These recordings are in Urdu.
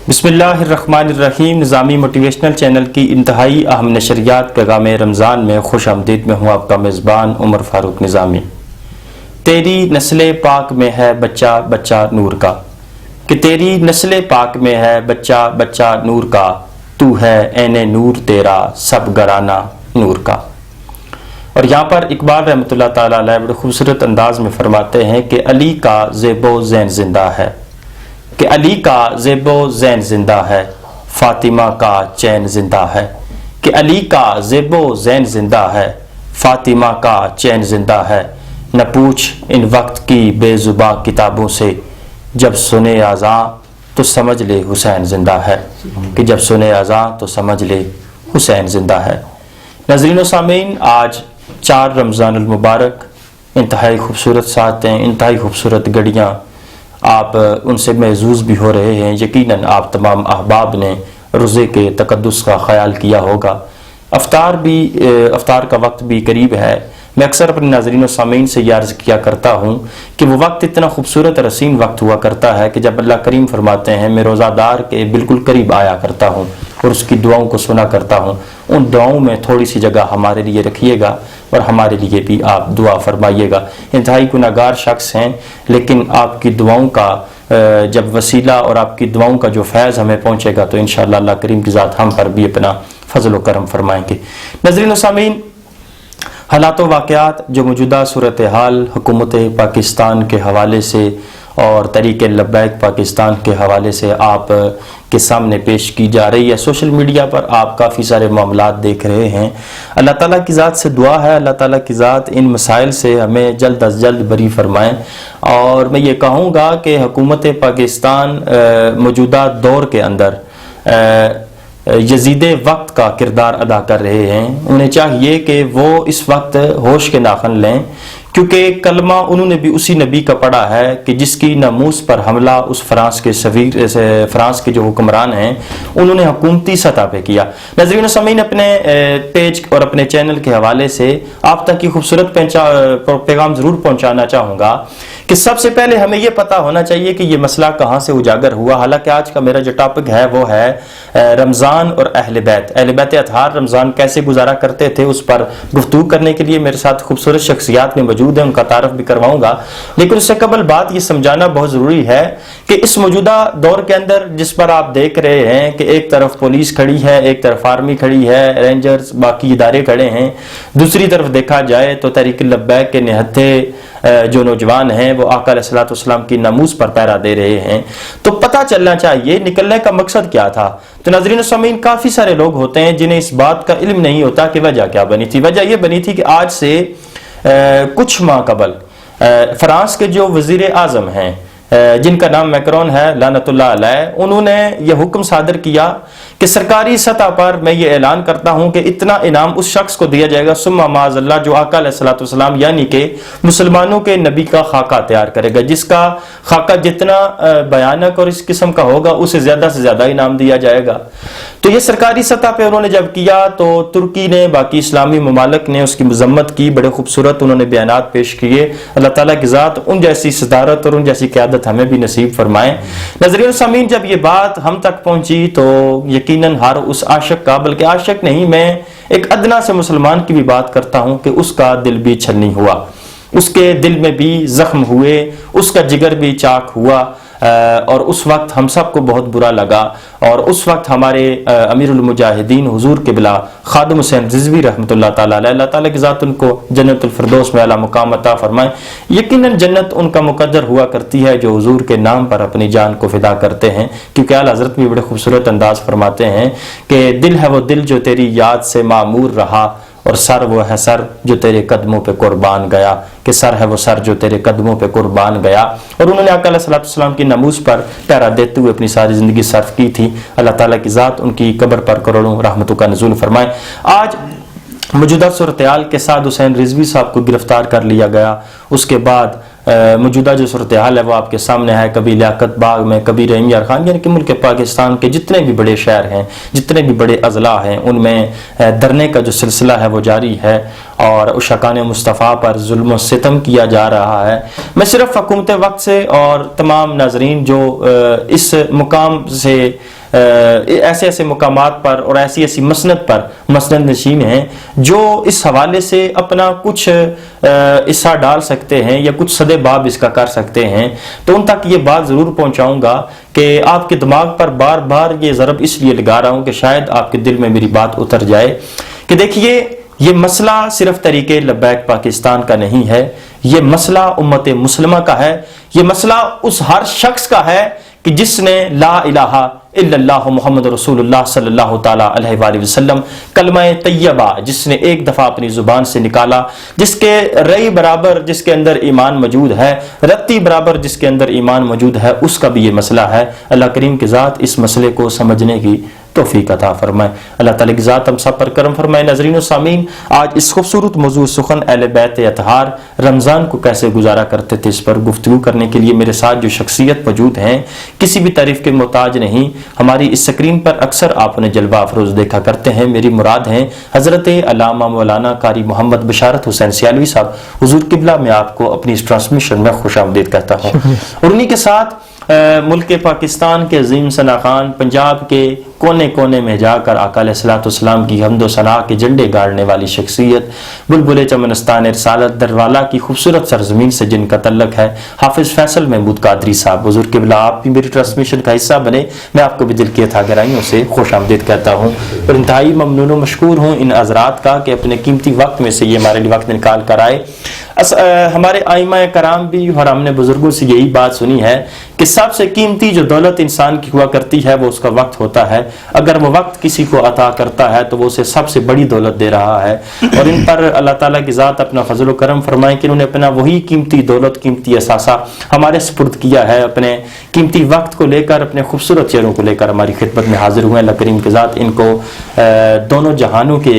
بسم اللہ الرحمن الرحیم۔ نظامی موٹیویشنل چینل کی انتہائی اہم نشریات پیغام رمضان میں خوش آمدید۔ میں ہوں آپ کا میزبان عمر فاروق نظامی۔ تیری نسل پاک میں ہے بچہ بچہ نور کا، کہ تیری نسل پاک میں ہے بچہ بچہ نور کا، تو ہے عین نور تیرا سب گرانہ نور کا۔ اور یہاں پر اقبال رحمۃ اللہ تعالیٰ علیہ بڑے خوبصورت انداز میں فرماتے ہیں کہ علی کا زیب و زین زندہ ہے، کہ علی کا زیب و زین زندہ ہے، فاطمہ کا چین زندہ ہے، کہ علی کا زیب و زین زندہ ہے، فاطمہ کا چین زندہ ہے۔ نہ پوچھ ان وقت کی بے زباں کتابوں سے، جب سنے اذاں تو سمجھ لے حسین زندہ ہے، کہ جب سنے اذاں تو سمجھ لے حسین زندہ ہے۔ ناظرین و سامعین، آج 4 رمضان المبارک، انتہائی خوبصورت ساعتیں، انتہائی خوبصورت گھڑیاں، آپ ان سے محظوظ بھی ہو رہے ہیں۔ یقیناً آپ تمام احباب نے روزے کے تقدس کا خیال کیا ہوگا۔ افطار کا وقت بھی قریب ہے۔ میں اکثر اپنے ناظرین و سامعین سے یہ عرض کیا کرتا ہوں کہ وہ وقت اتنا خوبصورت اور حسین وقت ہوا کرتا ہے کہ جب اللہ کریم فرماتے ہیں میں روزہ دار کے بالکل قریب آیا کرتا ہوں اور اس کی دعاؤں کو سنا کرتا ہوں، ان دعاؤں میں تھوڑی سی جگہ ہمارے لیے رکھیے گا اور ہمارے لیے بھی آپ دعا فرمائیے گا۔ انتہائی گناہگار شخص ہیں، لیکن آپ کی دعاؤں کا جب وسیلہ اور آپ کی دعاؤں کا جو فیض ہمیں پہنچے گا تو انشاءاللہ اللہ کریم کی ذات ہم پر بھی اپنا فضل و کرم فرمائیں گے۔ ناظرین و سامعین، حالات و واقعات جو موجودہ صورتحال حکومت پاکستان کے حوالے سے اور تحریک لبیک پاکستان کے حوالے سے آپ کے سامنے پیش کی جا رہی ہے، سوشل میڈیا پر آپ کافی سارے معاملات دیکھ رہے ہیں۔ اللہ تعالیٰ کی ذات سے دعا ہے اللہ تعالیٰ کی ذات ان مسائل سے ہمیں جلد از جلد بری فرمائیں۔ اور میں یہ کہوں گا کہ حکومت پاکستان موجودہ دور کے اندر یزید وقت کا کردار ادا کر رہے ہیں۔ انہیں چاہیے کہ وہ اس وقت ہوش کے ناخن لیں، کیونکہ کلمہ انہوں نے بھی اسی نبی کا پڑھا ہے کہ جس کی ناموس پر حملہ اس فرانس کے جو حکمران ہیں انہوں نے حکومتی سطح پہ کیا۔ ناظرین و سامعین، اپنے پیج اور اپنے چینل کے حوالے سے آپ تک یہ خوبصورت پیغام ضرور پہنچانا چاہوں گا کہ سب سے پہلے ہمیں یہ پتہ ہونا چاہیے کہ یہ مسئلہ کہاں سے اجاگر ہوا۔ حالانکہ آج کا میرا جو ٹاپک ہے وہ ہے رمضان اور اہل بیت اطہار رمضان کیسے گزارا کرتے تھے، اس پر گفتگو کرنے کے لیے میرے ساتھ خوبصورت شخصیات میں موجود ہیں، ان کا تعارف بھی کرواؤں گا۔ لیکن اس سے قبل بات یہ سمجھانا بہت ضروری ہے کہ اس موجودہ دور کے اندر جس پر آپ دیکھ رہے ہیں کہ ایک طرف پولیس کھڑی ہے، ایک طرف آرمی کھڑی ہے، رینجرز باقی ادارے کھڑے ہیں، دوسری طرف دیکھا جائے تو تحریک لبیک کے نہتے جو نوجوان ہیں وہ آقا علیہ الصلوۃ والسلام کی ناموس پر پہرا دے رہے ہیں، تو پتہ چلنا چاہیے نکلنے کا مقصد کیا تھا۔ تو ناظرین و سامعین، کافی سارے لوگ ہوتے ہیں جنہیں اس بات کا علم نہیں ہوتا کہ وجہ کیا بنی تھی۔ وجہ یہ بنی تھی کہ آج سے کچھ ماہ قبل فرانس کے جو وزیر اعظم ہیں جن کا نام میکرون ہے لعنت اللہ علیہ، انہوں نے یہ حکم صادر کیا کہ سرکاری سطح پر میں یہ اعلان کرتا ہوں کہ اتنا انعام اس شخص کو دیا جائے گا ثم معاذ اللہ جو آقا علیہ الصلوۃ والسلام یعنی کہ مسلمانوں کے نبی کا خاکہ تیار کرے گا، جس کا خاکہ جتنا بیانک اور اس قسم کا ہوگا اسے زیادہ سے زیادہ انعام دیا جائے گا۔ تو یہ سرکاری سطح پہ انہوں نے جب کیا تو ترکی نے، باقی اسلامی ممالک نے اس کی مذمت کی، بڑے خوبصورت انہوں نے بیانات پیش کیے۔ اللہ تعالیٰ کی ذات ان جیسی صدارت اور ان جیسی قیادت ہمیں بھی نصیب فرمائیں۔ ناظرین و سامعین، جب یہ بات ہم تک پہنچی تو یقیناً ہر اس عاشق کا، بلکہ عاشق نہیں، میں ایک ادنا سے مسلمان کی بھی بات کرتا ہوں کہ اس کا دل بھی چھلنی ہوا، اس کے دل میں بھی زخم ہوئے، اس کا جگر بھی چاک ہوا، اور اس وقت ہم سب کو بہت برا لگا۔ اور اس وقت ہمارے امیر المجاہدین حضور قبلہ خادم حسین رضوی رحمۃ اللہ تعالیٰ علیہ، اللہ تعالیٰ کی ذات ان کو جنت الفردوس میں اعلیٰ مقام عطا فرمائے۔ یقیناً جنت ان کا مقدر ہوا کرتی ہے جو حضور کے نام پر اپنی جان کو فدا کرتے ہیں، کیونکہ اعلیٰ حضرت بھی بڑے خوبصورت انداز فرماتے ہیں کہ دل ہے وہ دل جو تیری یاد سے معمور رہا، اور سر وہ ہے سر جو تیرے قدموں پہ قربان گیا، کہ سر ہے وہ سر جو تیرے قدموں پہ قربان گیا۔ اور انہوں نے آقا علیہ الصلوۃ والسلام کی ناموس پر پہرا دیتے ہوئے اپنی ساری زندگی صرف کی تھی۔ اللہ تعالیٰ کی ذات ان کی قبر پر کروڑوں رحمتوں کا نزول فرمائے۔ آج موجودہ صورتحال کے ساتھ حسین رضوی صاحب کو گرفتار کر لیا گیا، اس کے بعد موجودہ جو صورتحال ہے وہ آپ کے سامنے ہے، کبھی لیاقت باغ میں، کبھی رحیم یار خان، یعنی کہ ملک پاکستان کے جتنے بھی بڑے شہر ہیں، جتنے بھی بڑے اضلاع ہیں، ان میں دھرنے کا جو سلسلہ ہے وہ جاری ہے اور عشاقان مصطفیٰ پر ظلم و ستم کیا جا رہا ہے۔ میں صرف حکومت وقت سے اور تمام ناظرین جو اس مقام سے ایسے ایسے مقامات پر اور ایسی ایسی مسند پر مسند نشین ہیں جو اس حوالے سے اپنا کچھ حصہ ڈال سکتے ہیں یا کچھ صد باب اس کا کر سکتے ہیں، تو ان تک یہ بات ضرور پہنچاؤں گا کہ آپ کے دماغ پر بار بار یہ ضرب اس لیے لگا رہا ہوں کہ شاید آپ کے دل میں میری بات اتر جائے کہ دیکھیے یہ مسئلہ صرف طریقے لبیک پاکستان کا نہیں ہے، یہ مسئلہ امت مسلمہ کا ہے، یہ مسئلہ اس ہر شخص کا ہے کہ جس نے لا الہ الا اللہ محمد رسول اللہ صلی اللہ تعالی علیہ وآلہ وسلم کلمہ طیبہ جس نے ایک دفعہ اپنی زبان سے نکالا، جس کے رئی برابر جس کے اندر ایمان موجود ہے، رتی برابر جس کے اندر ایمان موجود ہے، اس کا بھی یہ مسئلہ ہے۔ اللہ کریم کی ذات اس مسئلے کو سمجھنے کی توفیق عطا فرمائے، اللہ تعالیٰ کی ذات ہم سب پر کرم فرمائے۔ ناظرین و سامعین، آج اس خوبصورت موضوع سخن اہل بیت اطہار رمضان کو کیسے گزارا کرتے تھے اس پر گفتگو کرنے کے لیے میرے ساتھ جو شخصیت موجود ہیں کسی بھی تعریف کے محتاج نہیں، ہماری اس سکرین پر اکثر آپ انہیں جلوہ افروز دیکھا کرتے ہیں، میری مراد ہیں حضرت علامہ مولانا قاری محمد بشارت حسین سیالوی صاحب۔ حضور قبلہ میں آپ کو اپنی اس ٹرانسمیشن میں خوش آمدید کہتا ہوں، اور انہی کے ساتھ ملک پاکستان کے عظیم ثنا خان، پنجاب کے کونے کونے میں جا کر آقا علیہ الصلوۃ والسلام کی حمد و ثنا کے جھنڈے گاڑنے والی شخصیت، بلبل چمنستان رسالت دروالا کی خوبصورت سرزمین سے جن کا تعلق ہے، حافظ فیصل محمود قادری صاحب۔ حضور قبلہ آپ بھی میری ٹرانسمیشن کا حصہ بنے، میں آپ کو بھی دل کی اتھا گہرائیوں سے خوش آمدید کہتا ہوں، اور انتہائی ممنون و مشکور ہوں ان حضرات کا کہ اپنے قیمتی وقت میں سے یہ ہمارے لیے وقت نکال کر آئے۔ ہمارے ائمہ کرام بھی اور ہم نے بزرگوں سے یہی بات سنی ہے کہ سب سے قیمتی جو دولت انسان کی ہوا کرتی ہے وہ اس کا وقت ہوتا ہے، اگر وہ وقت کسی کو عطا کرتا ہے تو وہ اسے سب سے بڑی دولت دے رہا ہے، اور ان پر اللہ تعالیٰ کی ذات اپنا فضل و کرم فرمائے کہ انہوں نے اپنا وہی قیمتی دولت، قیمتی اثاثہ ہمارے سپرد کیا ہے، اپنے قیمتی وقت کو لے کر، اپنے خوبصورت چہروں کو لے کر ہماری خدمت میں حاضر ہوئے۔ اللہ کریم کی ذات ان کو دونوں جہانوں کے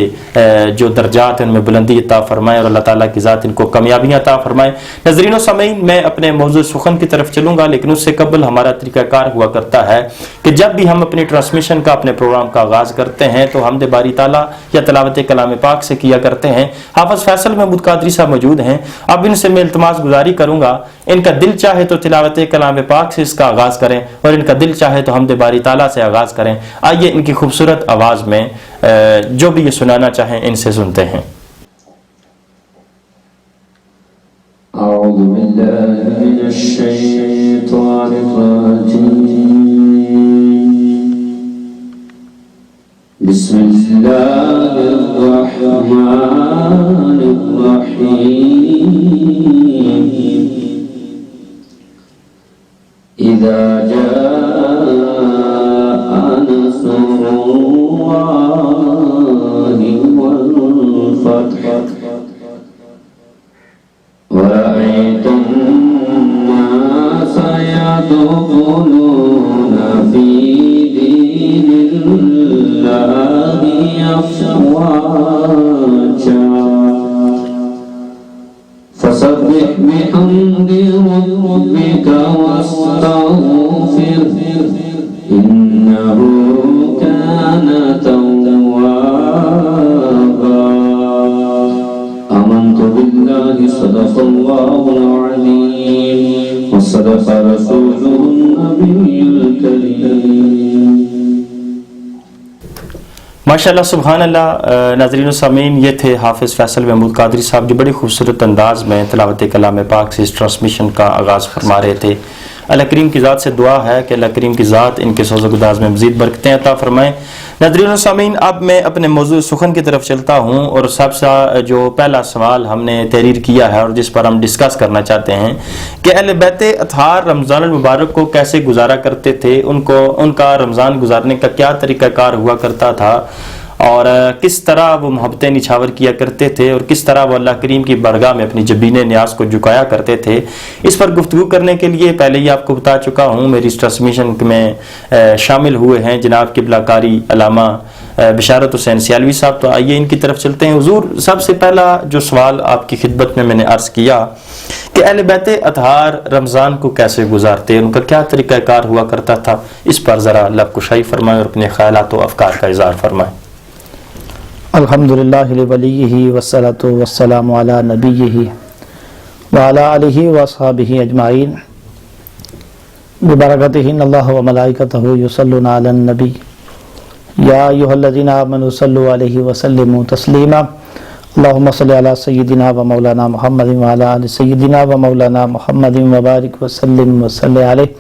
جو درجات ہیں ان میں بلندی عطا فرمائے، اور اللہ تعالیٰ کی ذات ان کو کامیابیاں عطا فرمائے۔ ناظرین و سامعین، میں اپنے موضوع سخن کی طرف چلوں گا، لیکن اس سے قبل ہمارا طریقہ کار ہوا کرتا ہے کہ جب بھی ہم اپنی ٹرانسمیشن کا، اپنے پروگرام کا آغاز کرتے ہیں تو حمد باری تعالیٰ یا تلاوت کلام پاک سے کیا کرتے ہیں۔ حافظ فیصل محمود قادری صاحب موجود ہیں، اب ان سے میں التماس گزاری کروں گا ان کا دل چاہے تو تلاوت کلام پاک سے اس کا آغاز کریں، اور ان کا دل چاہے تو حمد باری تعالیٰ سے آغاز کریں۔ آئیے ان کی خوبصورت آواز میں جو بھی یہ سنانا چاہیں ان سے سنتے ہیں۔ أعوذ بالله من الشيطان الرجيم بسم الله الرحمن الرحيم إذا جاء نصر الله والفتح ورأيت الناس يدخلون في دين الله أفواجا فسبح بحمد ربك واستغفر إنه كان توابا آمنت بالله صدق الله العظيم وصدق رسوله النبي الكريم۔ ماشاءاللہ سبحان اللہ۔ ناظرین و سامعین، یہ تھے حافظ فیصل محمود قادری صاحب جو بڑی خوبصورت انداز میں تلاوت کلام پاک سے اس ٹرانسمیشن کا آغاز فرما رہے تھے۔ اللہ کریم کی ذات سے دعا ہے کہ اللہ کریم کی ذات ان کے سوز و گداز میں مزید برکتیں عطا فرمائیں۔ ناظرین و سامعین، اب میں اپنے موضوع سخن کی طرف چلتا ہوں، اور سب سے جو پہلا سوال ہم نے تحریر کیا ہے اور جس پر ہم ڈسکس کرنا چاہتے ہیں کہ اہل بیت اطہار رمضان المبارک کو کیسے گزارا کرتے تھے، ان کا رمضان گزارنے کا کیا طریقہ کار ہوا کرتا تھا، اور کس طرح وہ محبتیں نچھاور کیا کرتے تھے، اور کس طرح وہ اللہ کریم کی بارگاہ میں اپنی جبین نیاز کو جھکایا کرتے تھے۔ اس پر گفتگو کرنے کے لیے پہلے ہی آپ کو بتا چکا ہوں میری اس ٹرانسمیشن میں شامل ہوئے ہیں جناب قبلہ قاری علامہ بشارت حسین سیالوی صاحب۔ تو آئیے ان کی طرف چلتے ہیں۔ حضور، سب سے پہلا جو سوال آپ کی خدمت میں نے عرض کیا کہ اہل بیت اطہار رمضان کو کیسے گزارتے، ان کا کیا طریقہ کار ہوا کرتا تھا، اس پر ذرا لب کشائی فرمائیں اور اپنے خیالات و افکار کا اظہار فرمائیں۔ الحمدللہ لولیہ والصلاۃ والسلام علی نبیہ وعلی آلہ واصحابہ اجمعین۔ ببرکتہ ان اللہ و ملائکتہ یصلون علی النبی یا ایھا الذین آمنوا صلوا علیہ وسلموا تسلیما اللہم صلی علی سیدنا و مولانا محمد وعلی آل سیدنا و مولانا محمد وبارک وسلم وصلی علیہ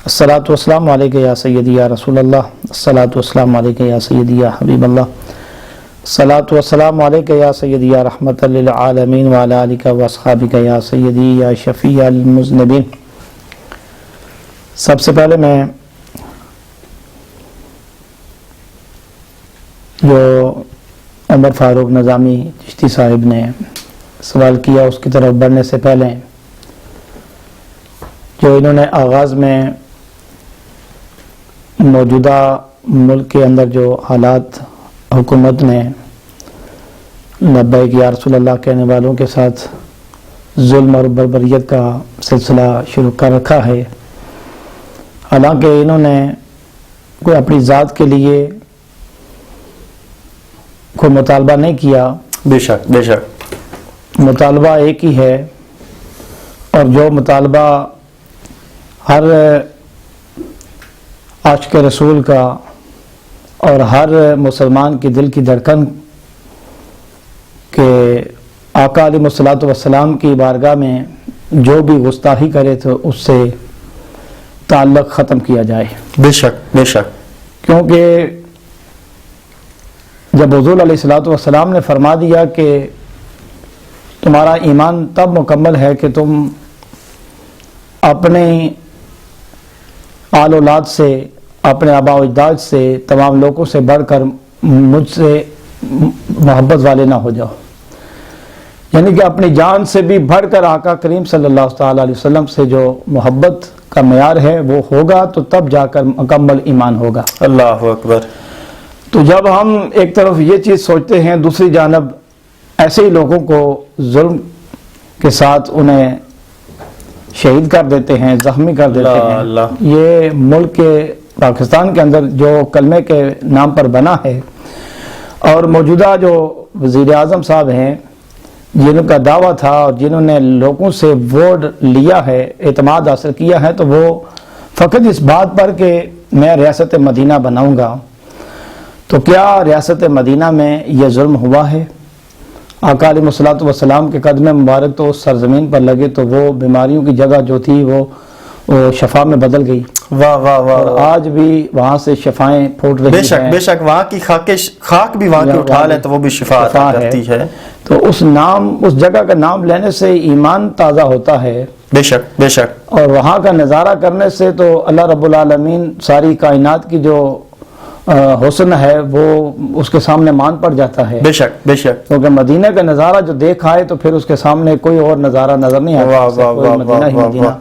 الصلاۃ والسلام علیک یا سیدی یا رسول اللہ الصلاۃ والسلام علیک یا سیدی یا حبیب اللہ الصلاۃ والسلام علیک یا سیدی یا رحمت للعالمین وعلی آلک واصحابک یا سیدی یا شفیع المذنبین۔ سب سے پہلے میں جو عمر فاروق نظامی چشتی صاحب نے سوال کیا اس کی طرف بڑھنے سے پہلے جو انہوں نے آغاز میں موجودہ ملک کے اندر جو حالات حکومت نے لبیک یا رسول اللہ کہنے والوں کے ساتھ ظلم اور بربریت کا سلسلہ شروع کر رکھا ہے، حالانکہ انہوں نے کوئی اپنی ذات کے لیے کوئی مطالبہ نہیں کیا، بے شک بے شک، مطالبہ ایک ہی ہے، اور جو مطالبہ ہر عاشق رسول کا اور ہر مسلمان کی دل کی دھڑکن کہ آقا علیہ الصلوۃ والسلام کی بارگاہ میں جو بھی گستاخی کرے تو اس سے تعلق ختم کیا جائے، بے شک بے شک، کیونکہ جب حضور علیہ الصلوۃ والسلام نے فرما دیا کہ تمہارا ایمان تب مکمل ہے کہ تم اپنے آل اولاد سے، اپنے آباء و اجداد سے، تمام لوگوں سے بڑھ کر مجھ سے محبت والے نہ ہو جاؤ، یعنی کہ اپنی جان سے بھی بڑھ کر آقا کریم صلی اللہ تعالیٰ علیہ وسلم سے جو محبت کا معیار ہے وہ ہوگا تو تب جا کر مکمل ایمان ہوگا۔ اللہ اکبر۔ تو جب ہم ایک طرف یہ چیز سوچتے ہیں، دوسری جانب ایسے ہی لوگوں کو ظلم کے ساتھ انہیں شہید کر دیتے ہیں، زخمی کر دیتے ہیں، اللہ۔ یہ ملک کے پاکستان کے اندر جو کلمے کے نام پر بنا ہے، اور موجودہ جو وزیر اعظم صاحب ہیں جن کا دعویٰ تھا اور جنہوں نے لوگوں سے ووٹ لیا ہے، اعتماد حاصل کیا ہے، تو وہ فقط اس بات پر کہ میں ریاست مدینہ بناؤں گا، تو کیا ریاست مدینہ میں یہ ظلم ہوا ہے؟ آقا علیہ الصلوۃ والسلام کے قدم مبارک تو اس سرزمین پر لگے تو وہ بیماریوں کی جگہ جو تھی وہ شفا میں بدل گئی، واہ واہ واہ، اور آج بھی وہاں سے شفائیں پھوٹ رہی ہیں۔ بے شک بے شک، وہاں کی خاک بھی وہاں کی اٹھا لیں تو وہ بھی شفا عطا کرتی ہے۔ تو اس جگہ کا نام لینے سے ایمان تازہ ہوتا ہے، بے شک بے شک، اور وہاں کا نظارہ کرنے سے تو اللہ رب العالمین ساری کائنات کی جو حسن ہے وہ اس کے سامنے مان پڑ جاتا ہے، بے شک بے شک، کیونکہ مدینہ کا نظارہ جو دیکھ آئے تو پھر اس کے سامنے کوئی اور نظارہ نظر نہیں واہ آتا، واہ واہ مدینہ ہی واہ مدینہ۔ واہ۔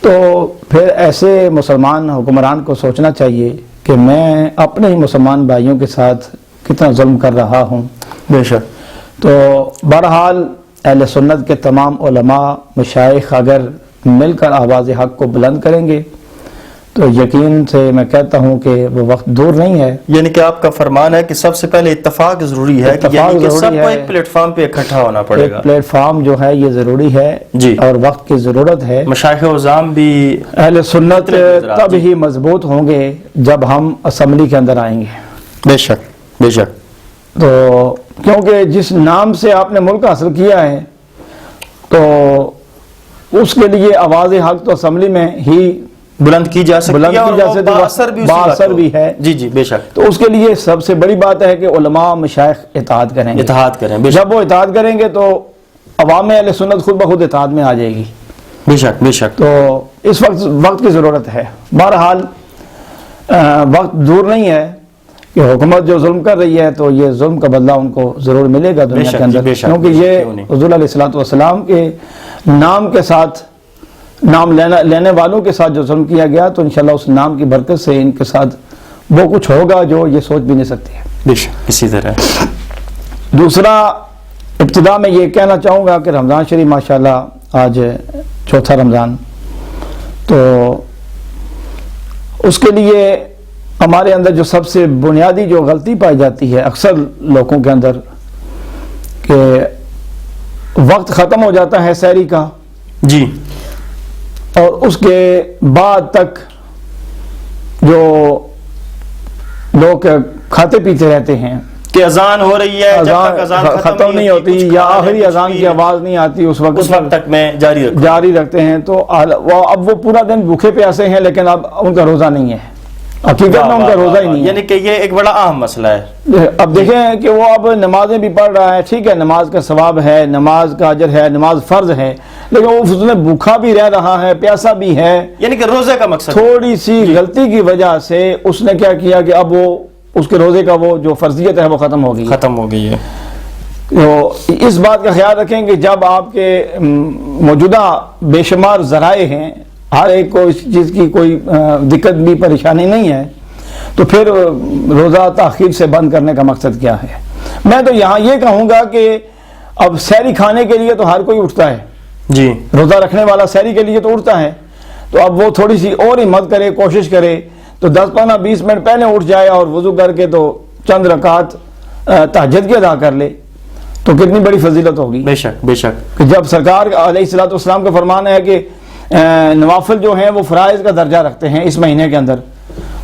تو پھر ایسے مسلمان حکمران کو سوچنا چاہیے کہ میں اپنے ہی مسلمان بھائیوں کے ساتھ کتنا ظلم کر رہا ہوں۔ بے شک، تو بہرحال اہل سنت کے تمام علماء مشائخ اگر مل کر آواز حق کو بلند کریں گے تو یقین سے میں کہتا ہوں کہ وہ وقت دور نہیں ہے۔ یعنی کہ آپ کا فرمان ہے کہ سب سے پہلے اتفاق ضروری ہے، اتفاق یعنی کہ ضروری سب کو ہے، ایک پلیٹ فارم پہ اکٹھا ہونا پڑے گا، ایک پلیٹ فارم جو ہے یہ ضروری ہے جی، اور وقت کی ضرورت ہے۔ مشائخ عظام بھی اہل سنت حضرات، تب ہی مضبوط ہوں گے جب ہم اسمبلی کے اندر آئیں گے، بے شک بے شک، تو کیونکہ جس نام سے آپ نے ملک حاصل کیا ہے تو اس کے لیے آواز حق تو اسمبلی میں ہی بلند کی جا سکتی ہے، اور وہ باثر بھی اسی بات باثر کو، بھی ہے۔ جی جی بے شک، تو اس کے لیے سب سے بڑی بات ہے کہ علماء مشائخ اتحاد کریں گے، اتحاد کریں، بے شک جب وہ اتحاد کریں گے تو عوام اہل سنت خود بخود اتحاد میں آ جائے گی۔ بے شک بے شک، تو اس وقت کی ضرورت ہے۔ بہرحال وقت دور نہیں ہے کہ حکومت جو ظلم کر رہی ہے تو یہ ظلم کا بدلہ ان کو ضرور ملے گا دنیا کے اندر، کیونکہ یہ حضور علیہ الصلوۃ والسلام کے نام کے ساتھ، نام لینے والوں کے ساتھ جو ظلم کیا گیا تو انشاءاللہ اس نام کی برکت سے ان کے ساتھ وہ کچھ ہوگا جو یہ سوچ بھی نہیں سکتے ہیں۔ بے شک اسی طرح۔ دوسرا، ابتدا میں یہ کہنا چاہوں گا کہ رمضان شریف ماشاءاللہ آج چوتھا رمضان، تو اس کے لیے ہمارے اندر جو سب سے بنیادی جو غلطی پائی جاتی ہے اکثر لوگوں کے اندر کہ وقت ختم ہو جاتا ہے سحری کا، جی، اور اس کے بعد تک جو لوگ کھاتے پیتے رہتے ہیں، کہ اذان ہو رہی ہے، جب تک اذان ختم نہیں ہوتی یا آخری اذان کی آواز نہیں آتی اس وقت تک میں جاری رکھتے ہیں. تو اب وہ پورا دن بھوکے پیاسے ہیں، لیکن اب ان کا روزہ نہیں ہے، حقیقت میں ان کا روزہ ہی نہیں ہے. یعنی کہ یہ ایک بڑا اہم مسئلہ ہے. اب دیکھیں کہ وہ اب نمازیں بھی پڑھ رہا ہے، ٹھیک ہے، نماز کا ثواب ہے، نماز کا اجر ہے، نماز فرض ہے، لیکن وہ اس میں بھوکا بھی رہ رہا ہے، پیاسا بھی ہے. یعنی کہ روزے کا مقصد تھوڑی سی غلطی کی وجہ سے اس نے کیا کیا کہ اب وہ اس کے روزے کا وہ جو فرضیت ہے وہ ختم ہو گئی ہے. تو اس بات کا خیال رکھیں کہ جب آپ کے موجودہ بے شمار ذرائع ہیں، ہر ایک کو اس چیز کی کوئی دقت بھی پریشانی نہیں ہے، تو پھر روزہ تاخیر سے بند کرنے کا مقصد کیا ہے؟ میں تو یہاں یہ کہوں گا کہ اب سحری کھانے کے لیے تو ہر کوئی اٹھتا ہے جی، روزہ رکھنے والا سحری کے لیے تو اٹھتا ہے، تو اب وہ تھوڑی سی اور ہمت کرے، کوشش کرے تو 10-15-20 منٹ پہلے اٹھ جائے اور وضو کر کے تو چند رکعت تہجد کی ادا کر لے، تو کتنی بڑی فضیلت ہوگی. بے شک بے شک. کہ جب سرکار علیہ الصلوۃ والسلام کا فرمان ہے کہ نوافل جو ہیں وہ فرائض کا درجہ رکھتے ہیں اس مہینے کے اندر،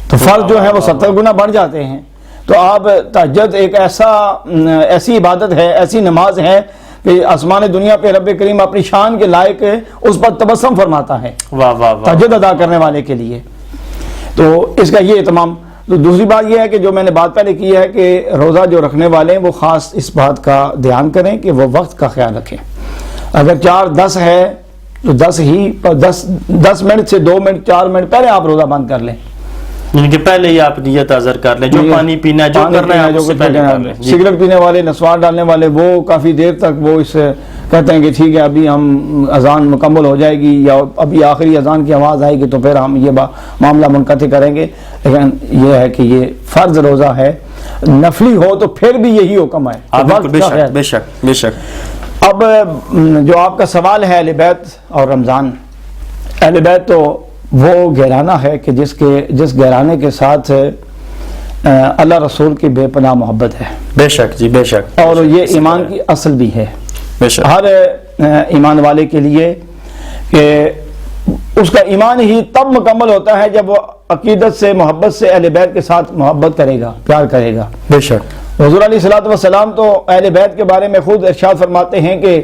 تو فرض جو ہیں وہ 70 گنا بڑھ جاتے ہیں. تو آپ تہجد ایک ایسی عبادت ہے، ایسی نماز ہے کہ آسمان دنیا پہ رب کریم اپنی شان کے لائق اس پر تبسم فرماتا ہے تہجد ادا کرنے والے کے لیے. تو اس کا یہ اہتمام. تو دوسری بات یہ ہے کہ جو میں نے بات پہلے کی ہے کہ روزہ جو رکھنے والے ہیں وہ خاص اس بات کا دھیان کریں کہ وہ وقت کا خیال رکھیں. اگر 4:10 ہے تو 10 منٹ سے 2 منٹ 4 منٹ پہلے آپ روزہ بند کر لیں، یعنی کہ پہلے ہی آپ نیت حاضر کر لیں، جو پانی پینا جو کرنا ہے اس سے پہلے کر لیں. سگریٹ پینے والے، نسوار ڈالنے والے، وہ کافی دیر تک وہ اس کہتے ہیں کہ ٹھیک ہے ابھی ہم اذان مکمل ہو جائے گی یا ابھی آخری اذان کی آواز آئے گی تو پھر ہم یہ معاملہ منقطع کریں گے. لیکن یہ ہے کہ یہ فرض روزہ ہے، نفلی ہو تو پھر بھی یہی حکم ہے. بے شک بے شک. اب جو آپ کا سوال ہے اہل بیت اور رمضان، اہل بیت تو وہ گھرانہ ہے کہ جس گھرانے کے ساتھ اللہ رسول کی بے پناہ محبت ہے. بے شک جی بے شک. اور یہ ایمان کی اصل بھی ہے بے شک ہر ایمان والے کے لیے، کہ اس کا ایمان ہی تب مکمل ہوتا ہے جب وہ عقیدت سے، محبت سے اہل بیت کے ساتھ محبت کرے گا، پیار کرے گا. بے شک. حضور علیہ الصلوۃ والسلام تو اہل بیت کے بارے میں خود ارشاد فرماتے ہیں کہ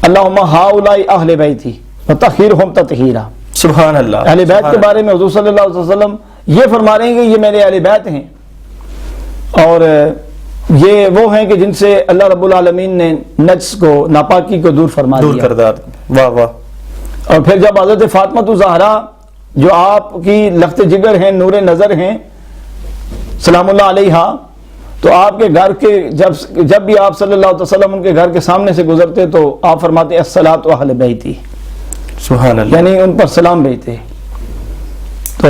اللہم ہؤلاء اہل بیتی وطہرہم تطہیرا. سبحان اللہ. اہل بیت کے بارے میں حضور صلی اللہ علیہ وسلم یہ فرما رہے ہیں کہ یہ میرے اہل بیت ہیں، اور یہ وہ ہیں کہ جن سے اللہ رب العالمین نے نجس کو، ناپاکی کو دور فرما دیا. واہ واہ. اور پھر جب حضرت فاطمہ الزہرا جو آپ کی لخت جگر ہیں، نور نظر ہیں سلام اللہ علیہا، تو آپ کے گھر کے جب بھی آپ صلی اللہ علیہ وسلم ان کے گھر کے سامنے سے گزرتے تو آپ فرماتے الصلاۃ اہل بیتی، سبحان اللہ، یعنی ان پر سلام بھیجتے. تو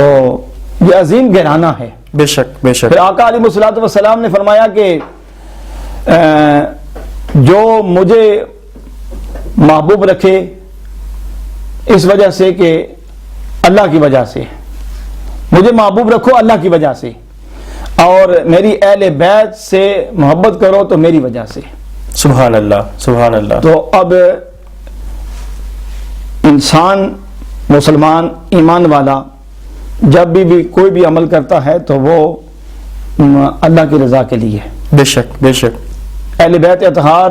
یہ عظیم گھرانہ ہے. بے شک بے شک. پھر آقا علیہ الصلوۃ والسلام نے فرمایا کہ جو مجھے محبوب رکھے اس وجہ سے کہ اللہ کی وجہ سے، مجھے محبوب رکھو اللہ کی وجہ سے، اور میری اہل بیت سے محبت کرو تو میری وجہ سے. سبحان اللہ سبحان اللہ. تو اب انسان مسلمان ایمان والا جب بھی کوئی بھی عمل کرتا ہے تو وہ اللہ کی رضا کے لیے. بے شک بے شک. اہل بیت اطہار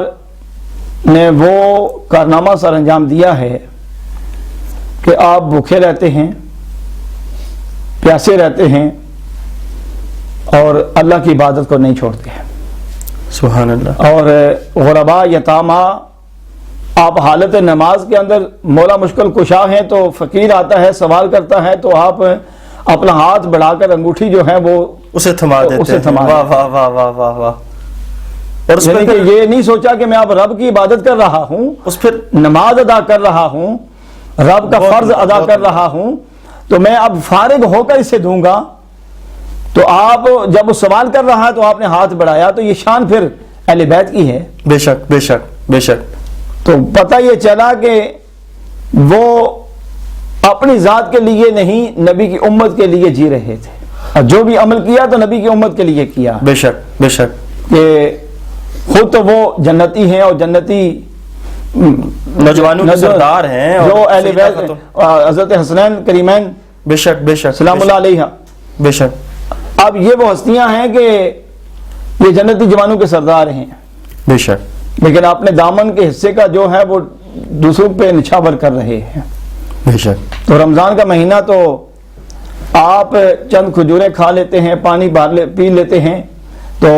نے وہ کارنامہ سر انجام دیا ہے کہ آپ بھوکے رہتے ہیں، پیاسے رہتے ہیں اور اللہ کی عبادت کو نہیں چھوڑتے ہیں. سبحان اللہ. اور غربا، یتامہ، آپ حالت نماز کے اندر مولا مشکل کشا ہیں تو فقیر آتا ہے، سوال کرتا ہے تو آپ اپنا ہاتھ بڑھا کر انگوٹھی جو ہے وہ اسے تھما دیتے ہیں. واہ واہ واہ واہ واہ واہ. اور اس یعنی کہ یہ نہیں سوچا کہ میں اب رب کی عبادت کر رہا ہوں، اس پھر نماز ادا کر رہا ہوں، رب کا فرض ادا کر رہا ہوں، تو میں اب فارغ ہو کر اسے دوں گا. تو آپ جب وہ سوال کر رہا ہے تو آپ نے ہاتھ بڑھایا، تو یہ شان پھر اہل بیت کی ہے. بے شک بے شک بے شک. تو پتہ یہ چلا کہ وہ اپنی ذات کے لیے نہیں، نبی کی امت کے لیے جی رہے تھے، اور جو بھی عمل کیا تو نبی کی امت کے لیے کیا. بے شک بے شک. کہ خود تو وہ جنتی ہیں اور جنتی نوجوانوں کے سردار ہیں اور جو اہل سیدہ بیت خاتون- حضرت حسنین کریمین بے شک بے شک سلام اللہ علیہ. بے شک اب یہ وہ ہستیاں ہیں کہ یہ جنتی جوانوں کے سردار ہیں، بے شک لیکن اپنے دامن کے حصے کا جو ہے وہ دوسروں پہ نچھاور کر رہے ہیں. بے شک تو رمضان کا مہینہ تو آپ چند کھجوریں کھا لیتے ہیں، پانی پی لیتے ہیں، تو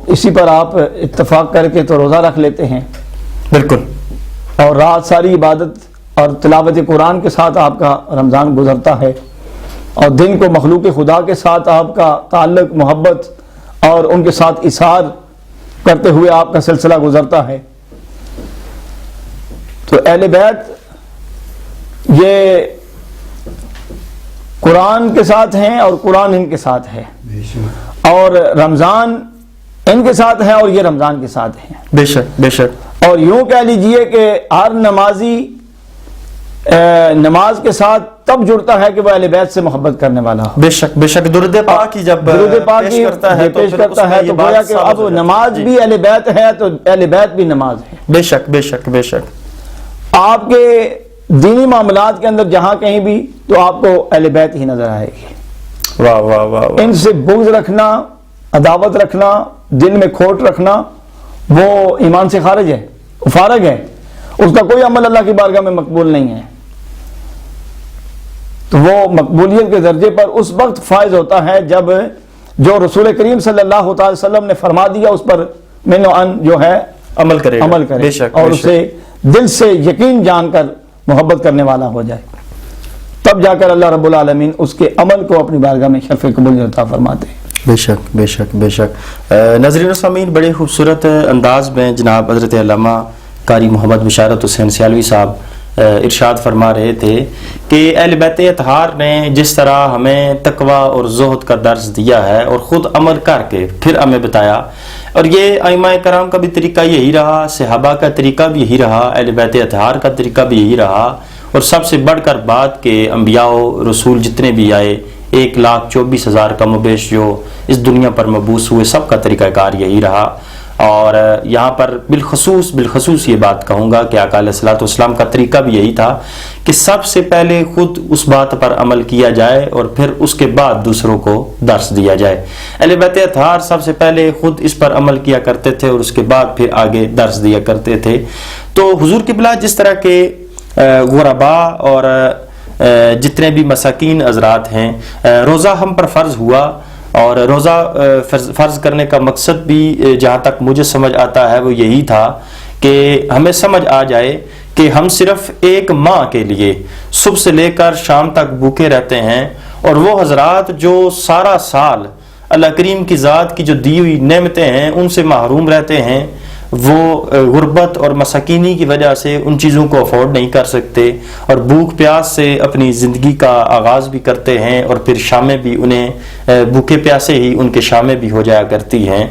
اسی پر آپ اتفاق کر کے تو روزہ رکھ لیتے ہیں، بالکل. اور رات ساری عبادت اور تلاوت قرآن کے ساتھ آپ کا رمضان گزرتا ہے، اور دن کو مخلوق خدا کے ساتھ آپ کا تعلق، محبت اور ان کے ساتھ اثار کرتے ہوئے آپ کا سلسلہ گزرتا ہے. تو اہل بیت یہ قرآن کے ساتھ ہیں اور قرآن ان کے ساتھ ہے، اور رمضان ان کے ساتھ ہے اور یہ رمضان کے ساتھ ہیں. بے شک بے شک. اور یوں کہہ لیجئے کہ ہر نمازی نماز کے ساتھ تب جڑتا ہے کہ وہ اہل بیت سے محبت کرنے والا ہو. بے شک بے شک. درود پاک کی جب درود پاک پیش کی کرتا ہے پیش کرتا ہے تو گویا کہ اب نماز بھی اہل بیت ہے تو اہل بیت بھی نماز ہے. بے شک بے شک بے شک. آپ کے دینی معاملات کے اندر جہاں کہیں بھی تو آپ کو اہل بیت ہی نظر آئے گی. واہ واہ واہ واہ. ان سے بغض رکھنا، عداوت رکھنا، دل میں کھوٹ رکھنا، وہ ایمان سے خارج ہے، فارغ ہے، اس کا کوئی عمل اللہ کی بارگاہ میں مقبول نہیں ہے. تو وہ مقبولیت کے درجے پر اس وقت فائز ہوتا ہے جب جو رسول کریم صلی اللہ تعالی وسلم نے فرما دیا اس پر من و ان جو ہے عمل کرے عمل کرے، بے شک اور بے شک. اسے دل سے یقین جان کر محبت کرنے والا ہو جائے، تب جا کر اللہ رب العالمین اس کے عمل کو اپنی بارگاہ میں شرف قبول عطا فرماتے ہیں. بے شک بے شک بے شک. ناظرین و سامعین، بڑے خوبصورت انداز میں جناب حضرت علامہ قاری محمد بشارت حسین سیالوی صاحب ارشاد فرما رہے تھے کہ اہل بیت اطہار نے جس طرح ہمیں تقوی اور زہد کا درس دیا ہے اور خود عمل کر کے پھر ہمیں بتایا، اور یہ ائمہ کرام کا بھی طریقہ یہی رہا، صحابہ کا طریقہ بھی یہی رہا، اہل بیت اطہار کا طریقہ بھی یہی رہا، اور سب سے بڑھ کر بات کہ انبیاء و رسول جتنے بھی آئے 1,24,000 کم و بیش جو اس دنیا پر مبعوث ہوئے، سب کا طریقہ کار یہی رہا. اور یہاں پر بالخصوص یہ بات کہوں گا کہ آقا علیہ الصلوۃ والسلام کا طریقہ بھی یہی تھا کہ سب سے پہلے خود اس بات پر عمل کیا جائے اور پھر اس کے بعد دوسروں کو درس دیا جائے. اہل بیت اطہار سب سے پہلے خود اس پر عمل کیا کرتے تھے اور اس کے بعد پھر آگے درس دیا کرتے تھے. تو حضور قبلہ جس طرح کے غرباء اور جتنے بھی مساکین حضرات ہیں، روزہ ہم پر فرض ہوا، اور روزہ فرض کرنے کا مقصد بھی جہاں تک مجھے سمجھ آتا ہے وہ یہی تھا کہ ہمیں سمجھ آ جائے کہ ہم صرف ایک ماہ کے لیے صبح سے لے کر شام تک بھوکے رہتے ہیں، اور وہ حضرات جو سارا سال اللہ کریم کی ذات کی جو دی ہوئی نعمتیں ہیں ان سے محروم رہتے ہیں، وہ غربت اور مساکینی کی وجہ سے ان چیزوں کو افورڈ نہیں کر سکتے، اور بھوک پیاس سے اپنی زندگی کا آغاز بھی کرتے ہیں، اور پھر شامیں بھی انہیں بھوکے پیاسے ہی ان کے شامیں بھی ہو جایا کرتی ہیں.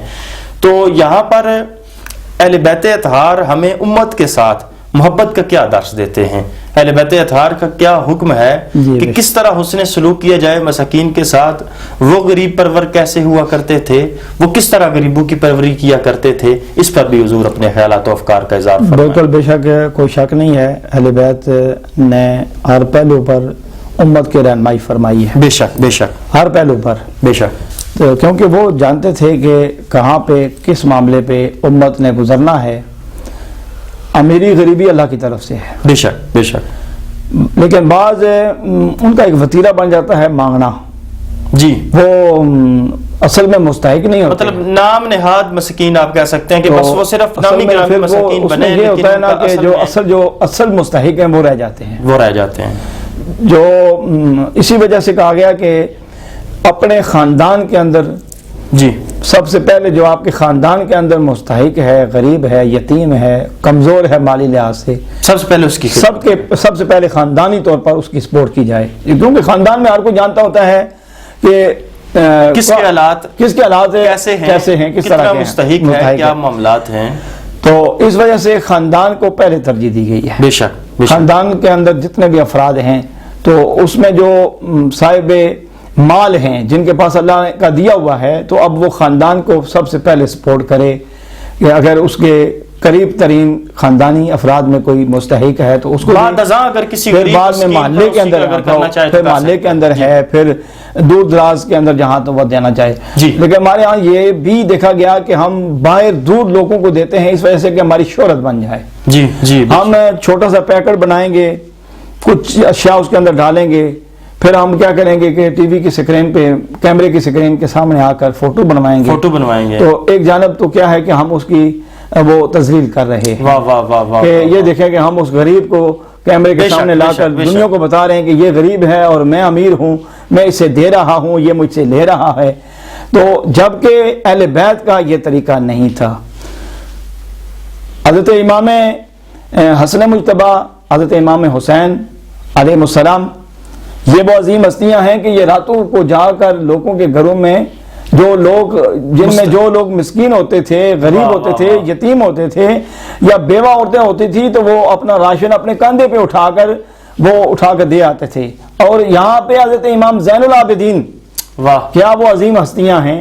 تو یہاں پر اہل بیت اطہار ہمیں امت کے ساتھ محبت کا کیا درس دیتے ہیں، اہل بیت اطہار کا کیا حکم ہے کہ کس طرح حسن سلوک کیا جائے مساکین کے ساتھ، وہ غریب پرور کیسے ہوا کرتے تھے، وہ کس طرح غریبوں کی پروری کیا کرتے تھے، اس پر بھی حضور اپنے خیالات و افکار کا اظہار فرمائے. بالکل بے شک، کوئی شک نہیں ہے اہل بیت نے ہر پہلو پر امت کی رہنمائی فرمائی ہے. بے شک بے شک ہر پہلو پر، بے شک. تو کیونکہ وہ جانتے تھے کہ کہاں پہ کس معاملے پہ امت نے گزرنا ہے. امیری غریبی اللہ کی طرف سے ہے، بے شک بے شک. لیکن بعض ان کا ایک وتیرہ بن جاتا ہے مانگنا. جی، وہ اصل میں مستحق نہیں ہوتے، مطلب نام نہاد مسکین آپ کہہ سکتے ہیں کہ بس وہ صرف نامی گرامی مسکین بنے، یہ ہوتا ہے نا کہ جو اصل اصل مستحق ہیں وہ رہ جاتے ہیں، وہ رہ جاتے ہیں. جو اسی وجہ سے کہا گیا کہ اپنے خاندان کے اندر جی سب سے پہلے جو آپ کے خاندان کے اندر مستحق ہے، غریب ہے، یتیم ہے، کمزور ہے مالی لحاظ سے، سب سے پہلے اس کی سب سے پہلے خاندانی طور پر اس کی سپورٹ کی جائے. کیونکہ خاندان میں ہر کوئی جانتا ہوتا ہے کہ کس کے حالات کیسے ہیں، کس طرح کے مستحق ہے، کیا معاملات ہیں. تو اس وجہ سے خاندان کو پہلے ترجیح دی گئی ہے. بے شک خاندان کے اندر جتنے بھی افراد ہیں تو اس میں جو صاحب مال ہیں جن کے پاس اللہ کا دیا ہوا ہے، تو اب وہ خاندان کو سب سے پہلے سپورٹ کرے کہ اگر اس کے قریب ترین خاندانی افراد میں کوئی مستحق ہے تو اس کو بعد ازاں اگر کسی پھر غریب بعد میں مسکین محلے کے اندر اگر کرنا چاہے تو پھر کر محلے سکتا کے اندر ہے، پھر دور دراز کے اندر جہاں تو وہ دینا چاہے. جی. لیکن ہمارے ہاں یہ بھی دیکھا گیا کہ ہم باہر دور لوگوں کو دیتے ہیں اس وجہ سے کہ ہماری شہرت بن جائے. جی جی ہم چھوٹا سا پیکٹ بنائیں گے، کچھ اشیاء اس کے اندر ڈالیں گے، پھر ہم کیا کریں گے کہ ٹی وی کی سکرین پہ، کیمرے کی سکرین کے سامنے آ کر فوٹو بنوائیں گے. تو ایک جانب تو کیا ہے کہ ہم اس کی وہ تذلیل کر رہے ہیں. واہ واہ واہ واہ. کہ یہ دیکھیں کہ ہم اس غریب کو کیمرے کے سامنے لا کر دنیا کو بتا رہے ہیں کہ یہ غریب ہے اور میں امیر ہوں، میں اسے دے رہا ہوں، یہ مجھ سے لے رہا ہے. تو جبکہ اہل بیت کا یہ طریقہ نہیں تھا. حضرت امام حسن مجتبی، حضرت امام حسین علیہ السلام، یہ وہ عظیم ہستیاں ہیں کہ یہ راتوں کو جا کر لوگوں کے گھروں میں جو لوگ، جن میں جو لوگ مسکین ہوتے تھے، غریب ہوتے تھے، یتیم ہوتے تھے یا بیوہ عورتیں ہوتی تھی، تو وہ اپنا راشن اپنے کاندھے پہ اٹھا کر دے آتے تھے. اور یہاں پہ حضرت امام زین العابدین، واہ، کیا وہ عظیم ہستیاں ہیں،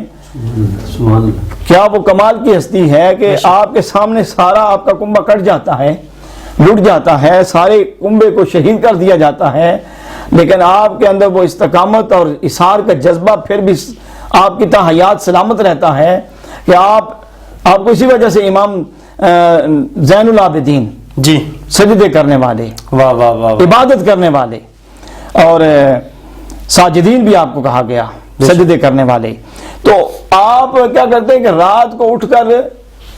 کیا وہ کمال کی ہستی ہے کہ آپ کے سامنے سارا آپ کا کنبہ کٹ جاتا ہے، لٹ جاتا ہے، سارے کنبے کو شہید کر دیا جاتا ہے، لیکن آپ کے اندر وہ استقامت اور اصرار کا جذبہ پھر بھی آپ کی حیات سلامت رہتا ہے کہ آپ کو اسی وجہ سے امام زین العابدین، جی، سجدے کرنے والے، واہ واہ واہ، عبادت کرنے والے، اور ساجدین بھی آپ کو کہا گیا، سجدے کرنے والے. تو آپ کیا کرتے ہیں کہ رات کو اٹھ کر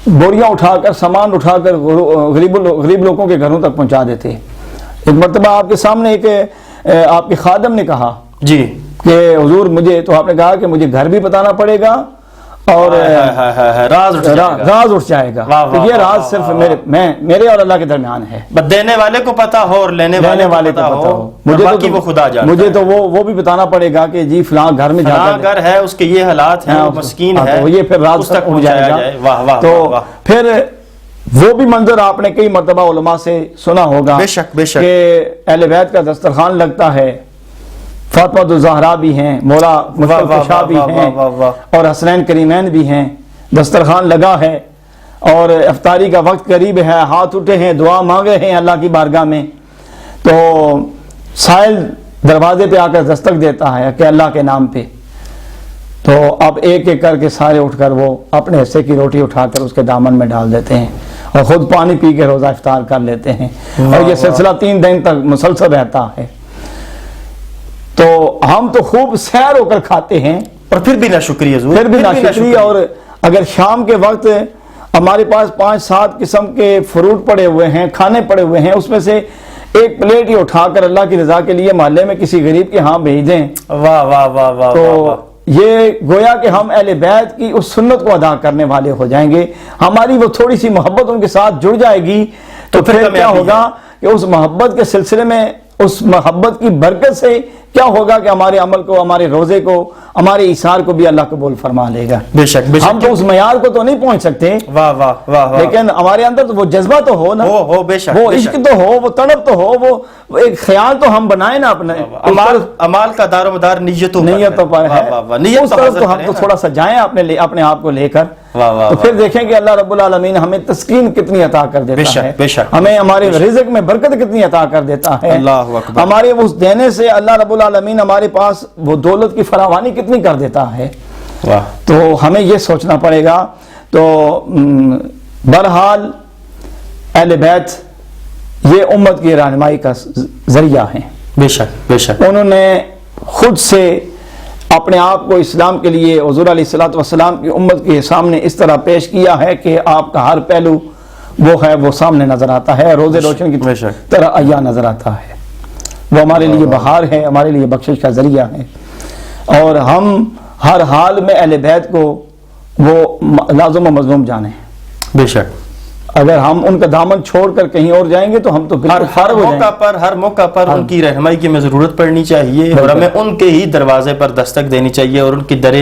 بوریاں اٹھا کر، سامان اٹھا کر غریب لوگوں کے گھروں تک پہنچا دیتے. ایک مرتبہ آپ کے سامنے ایک آپ کے خادم نے کہا جی کہ حضور مجھے، تو آپ نے کہا کہ مجھے گھر بھی بتانا پڑے گا اور راز اٹھ جائے گا. یہ راز صرف میرے اور اللہ کے درمیان ہے. دینے والے کو پتا ہو اور لینے والے کو پتا ہو، باقی وہ خدا جانتا ہے. مجھے تو وہ بھی بتانا پڑے گا کہ جی فلاں گھر میں فلاں گھر ہے، اس کے یہ حالات ہیں، وہ مسکین ہے، یہ پھر راز تک اٹھ جائے گا. تو پھر وہ بھی منظر آپ نے کئی مرتبہ علماء سے سنا ہوگا بے شک بے شک، کہ اہل بیت کا دسترخوان لگتا ہے، فاطمہ الزہرا بھی ہیں، مولا مشکل کشا بھی ہیں، اور حسنین کریمین بھی ہیں. دسترخوان لگا ہے اور افطاری کا وقت قریب ہے، ہاتھ اٹھے ہیں، دعا مانگ رہے ہیں اللہ کی بارگاہ میں. تو سائل دروازے پہ آ کر دستک دیتا ہے کہ اللہ کے نام پہ. تو اب ایک ایک کر کے سارے اٹھ کر وہ اپنے حصے کی روٹی اٹھا کر اس کے دامن میں ڈال دیتے ہیں اور خود پانی پی کے روزہ افطار کر لیتے ہیں. اور یہ سلسلہ 3 دن تک مسلسل رہتا ہے. تو ہم تو خوب سیر ہو کر کھاتے ہیں اور پھر بھی ناشکری حضور، پھر بھی ناشکری. اور اگر شام کے وقت ہمارے پاس 5-7 قسم کے فروٹ پڑے ہوئے ہیں، کھانے پڑے ہوئے ہیں، اس میں سے ایک پلیٹ ہی اٹھا کر اللہ کی رضا کے لیے محلے میں کسی غریب کے ہاں بھیج دیں، واہ واہ واہ واہ، تو یہ گویا کہ ہم اہل بیت کی اس سنت کو ادا کرنے والے ہو جائیں گے. ہماری وہ تھوڑی سی محبت ان کے ساتھ جڑ جائے گی تو پھر کیا ہوگا کہ اس محبت کے سلسلے میں، اس محبت کی برکت سے کیا ہوگا کہ ہمارے عمل کو، ہمارے روزے کو، ہمارے ایثار کو بھی اللہ قبول فرما لے گا. بے شک بے شک. ہم تو اس معیار کو تو نہیں پہنچ سکتے، واہ واہ واہ، لیکن ہمارے اندر تو وہ جذبہ تو ہو نا، ہو بے شک، وہ عشق تو ہو، وہ طلب تو ہو، وہ ایک خیال تو ہم بنائیں نا اپنے. عمال کا دار و مدار نیتوں پر ہے. اس طرف تو ہم تو تھوڑا سا جائیں اپنے آپ کو لے کر، تو پھر دیکھیں کہ اللہ رب العالمین ہمیں تسکین کتنی عطا کر دیتا ہے، ہمیں ہمارے رزق میں برکت کتنی عطا کر دیتا ہے. ہمارے اس دینے سے اللہ رب العالمین ہمارے پاس وہ دولت کی فراوانی کتنی کر دیتا ہے. تو ہمیں یہ سوچنا پڑے گا. تو بہرحال اہل بیت یہ امت کی رہنمائی کا ذریعہ ہیں. بے شک بے شک. انہوں نے خود سے اپنے آپ کو اسلام کے لیے حضور علیہ الصلوۃ والسلام کی امت کے سامنے اس طرح پیش کیا ہے کہ آپ کا ہر پہلو وہ ہے، وہ سامنے نظر آتا ہے، روزے روشن کی طرح عیاں نظر آتا ہے. وہ ہمارے لیے بہار ہے، ہمارے لیے بخشش کا ذریعہ ہے. اور ہم ہر حال میں اہل بیت کو وہ لازم و مظلوم جانیں. بے شک. اگر ہم ان کا دامن چھوڑ کر کہیں اور جائیں گے تو ہم تو ہر موقع پر ان کی رہنمائی کی ہمیں ضرورت پڑنی چاہیے اور ہمیں ان کے ہی دروازے پر دستک دینی چاہیے اور ان کی در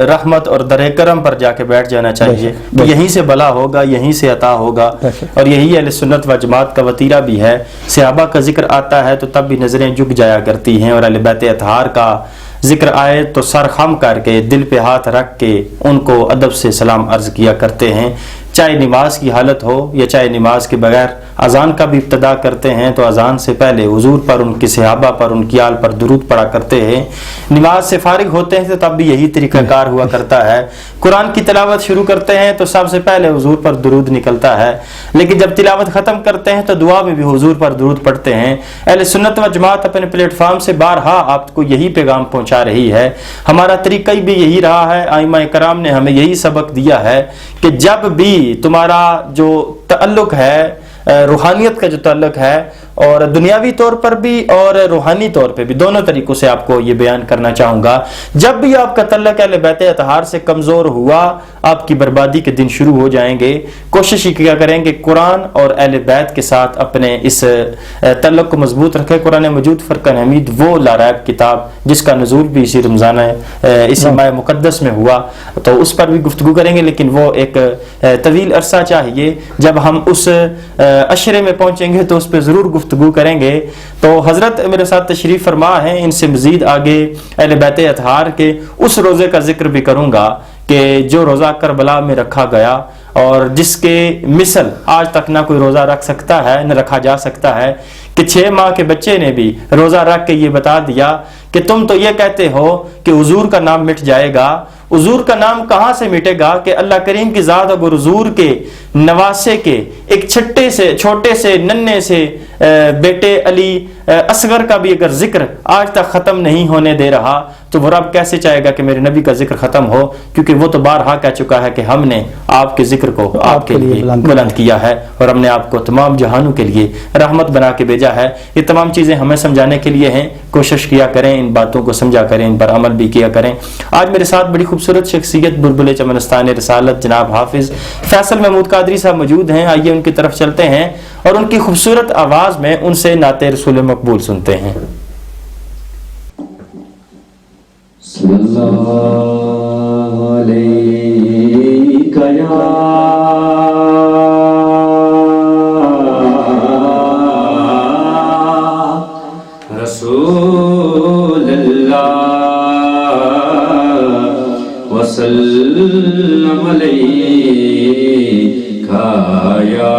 رحمت اور در کرم پر جا کے بیٹھ جانا چاہیے. یہیں سے بلا ہوگا، یہیں سے عطا ہوگا، اور یہی اہل سنت و جماعت کا وتیرہ بھی ہے. صحابہ کا ذکر آتا ہے تو تب بھی نظریں جھک جایا کرتی ہیں، اور اہل بیت اطہار کا ذکر آئے تو سر خم کر کے دل پہ ہاتھ رکھ کے ان کو ادب سے سلام عرض کیا کرتے ہیں، چاہے نماز کی حالت ہو یا چاہے نماز کے بغیر۔ اذان کا بھی ابتدا کرتے ہیں تو اذان سے پہلے حضور پر، ان کے صحابہ پر، ان کی آل پر درود پڑھا کرتے ہیں۔ نماز سے فارغ ہوتے ہیں تو تب بھی یہی طریقہ کار ہوا کرتا ہے۔ قرآن کی تلاوت شروع کرتے ہیں تو سب سے پہلے حضور پر درود نکلتا ہے، لیکن جب تلاوت ختم کرتے ہیں تو دعا میں بھی حضور پر درود پڑھتے ہیں۔ اہل سنت و جماعت اپنے پلیٹ فارم سے بارہا آپ کو یہی پیغام پہنچا رہی ہے۔ ہمارا طریقہ بھی یہی رہا ہے، ائمہ کرام نے ہمیں یہی سبق دیا ہے کہ جب بھی تمہارا جو تعلق ہے، روحانیت کا جو تعلق ہے، اور دنیاوی طور پر بھی اور روحانی طور پہ بھی، دونوں طریقوں سے آپ کو یہ بیان کرنا چاہوں گا، جب بھی آپ کا تعلق اہل بیت اطہار سے کمزور ہوا، آپ کی بربادی کے دن شروع ہو جائیں گے۔ کوشش ہی کیا کریں کہ قرآن اور اہل بیت کے ساتھ اپنے اس تعلق کو مضبوط رکھیں۔ قرآن مجید فرقان حمید وہ لاریب کتاب جس کا نزول بھی اسی رمضان اسی ماہ مقدس میں ہوا، تو اس پر بھی گفتگو کریں گے، لیکن وہ ایک طویل عرصہ چاہیے۔ جب ہم اس عشرے میں پہنچیں گے تو اس پہ ضرور گفتگو کریں گے۔ تو حضرت میرے ساتھ تشریف فرما ہیں، ان سے مزید آگے اہل بیت اطہار کے اس روزے کا ذکر بھی کروں گا کہ جو روزہ کربلا میں رکھا گیا اور جس کے مثل آج تک نہ کوئی روزہ رکھ سکتا ہے نہ رکھا جا سکتا ہے، کہ 6 ماہ کے بچے نے بھی روزہ رکھ کے یہ بتا دیا کہ تم تو یہ کہتے ہو کہ حضور کا نام مٹ جائے گا۔ حضور کا نام کہاں سے مٹے گا کہ اللہ کریم کی ذات اگر حضور کے نواسے کے ایک چھوٹے سے ننھے سے بیٹے علی اصغر کا بھی اگر ذکر آج تک ختم نہیں ہونے دے رہا تو وہ رب کیسے چاہے گا کہ میرے نبی کا ذکر ختم ہو؟ کیونکہ وہ تو بارہا کہہ چکا ہے کہ ہم نے آپ کے ذکر کو آپ کے لیے بلند کیا ہے، اور ہم نے آپ کو تمام جہانوں کے لیے رحمت بنا کے بھیجا ہے۔ یہ تمام چیزیں ہمیں سمجھانے کے لیے ہیں، کوشش کیا کریں، ان باتوں کو سمجھا کریں، ان پر عمل بھی کیا کریں۔ آج میرے ساتھ بڑی خوبصورت شخصیت بلبل چمنستان رسالت جناب حافظ فیصل محمود قادری صاحب موجود ہیں، آئیے ان کی طرف چلتے ہیں اور ان کی خوبصورت آواز میں ان سے نعت رسول مقبول سنتے ہیں۔ صلی اللہ علیہ یا رسول اللہ وسلم علیکہ یا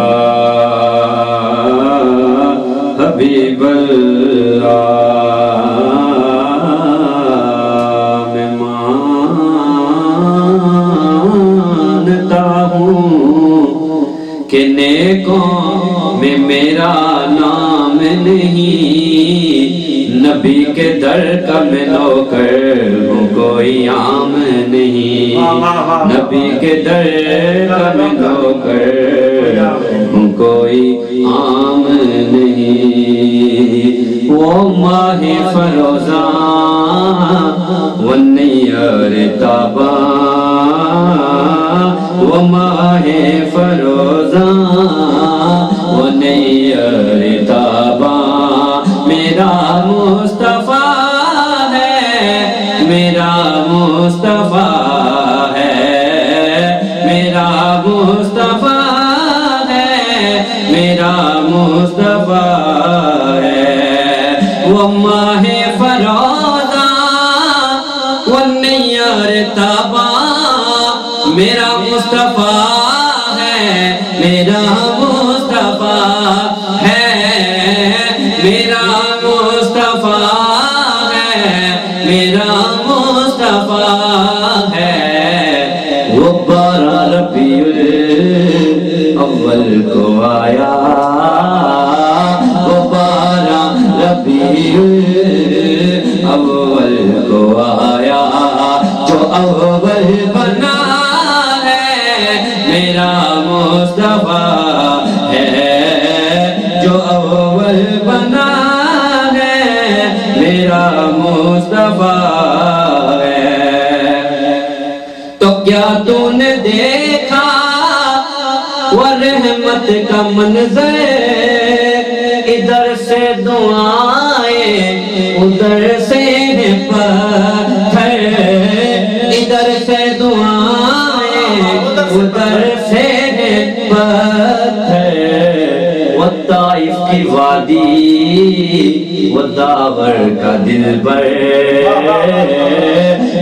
حبیب اللہ۔ کہ نیکوں میں میرا نام نہیں، نبی کے در کا میں نوکر ہوں کوئی عام نہیں، نبی کے در کا میں نوکر ہوں کوئی عام نہیں۔ وہ ماہ فروزاں وہ نیار تاباں، وہ ماہ فروزاں وہ نیار تاباں، میرا مصطفیٰ ہے، میرا مصطفیٰ ہے، میرا مصطفیٰ ہے، میرا مصطفیٰ ہے۔ وہ ماہ فروزاں وہ نیار تاباں، میرا مصطفیٰ ہے، میرا مصطفیٰ ہے، میرا مصطفیٰ ہے، میرا مصطفیٰ ہے۔ وہ 12 ربیع الاول کو آیا، وہ 12 ربیع الاول کو آیا، جو اول بنا میرا مصطفیٰ ہے، جو اول بنا ہے میرا مصطفیٰ ہے۔ تو کیا تو نے دیکھا وہ رحمت کا منظر، ادھر سے دعائیں ادھر سے پتھر، ادھر سے دعائیں ادھر سے پتھر۔ وہ طائف کی وادی وہ داور کا دل بر،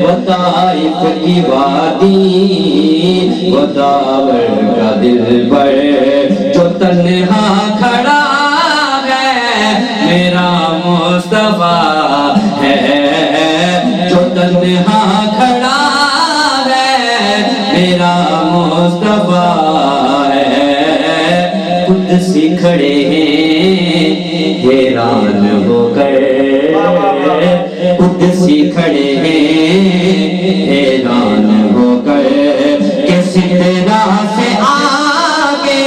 وہ طائف کی وادی، وہ داور کا دل بر، جو تنہا کھڑا ہے میرا مصطفیٰ ہے، جو تنہا کھڑا ہے میرا مصطفیٰ ہے، قدسی کھڑے ہیں حیران ہو کر، قدسی کھڑے ہیں حیران ہو کر، کہ سدرا سے آگے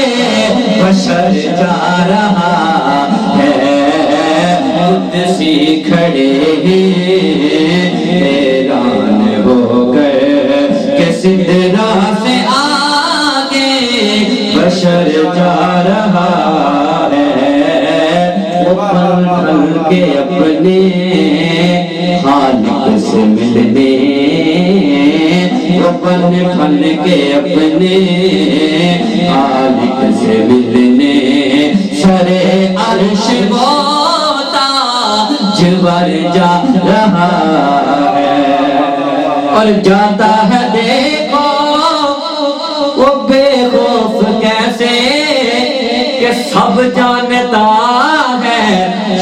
بشر جا رہا ہے، قدسی کھڑے ہیں حیران ہو کر، کہ سدرا سے آگے بشر جا رہا ہے، وہ پل کے اپنے خالق سے ملنے، وہ پل کے اپنے خالق سے ملنے، سرے عرش موتا جور جا رہا ہے، اور جاتا ہے دیکھو وہ بے خوف کیسے، کہ سب جانتا ہے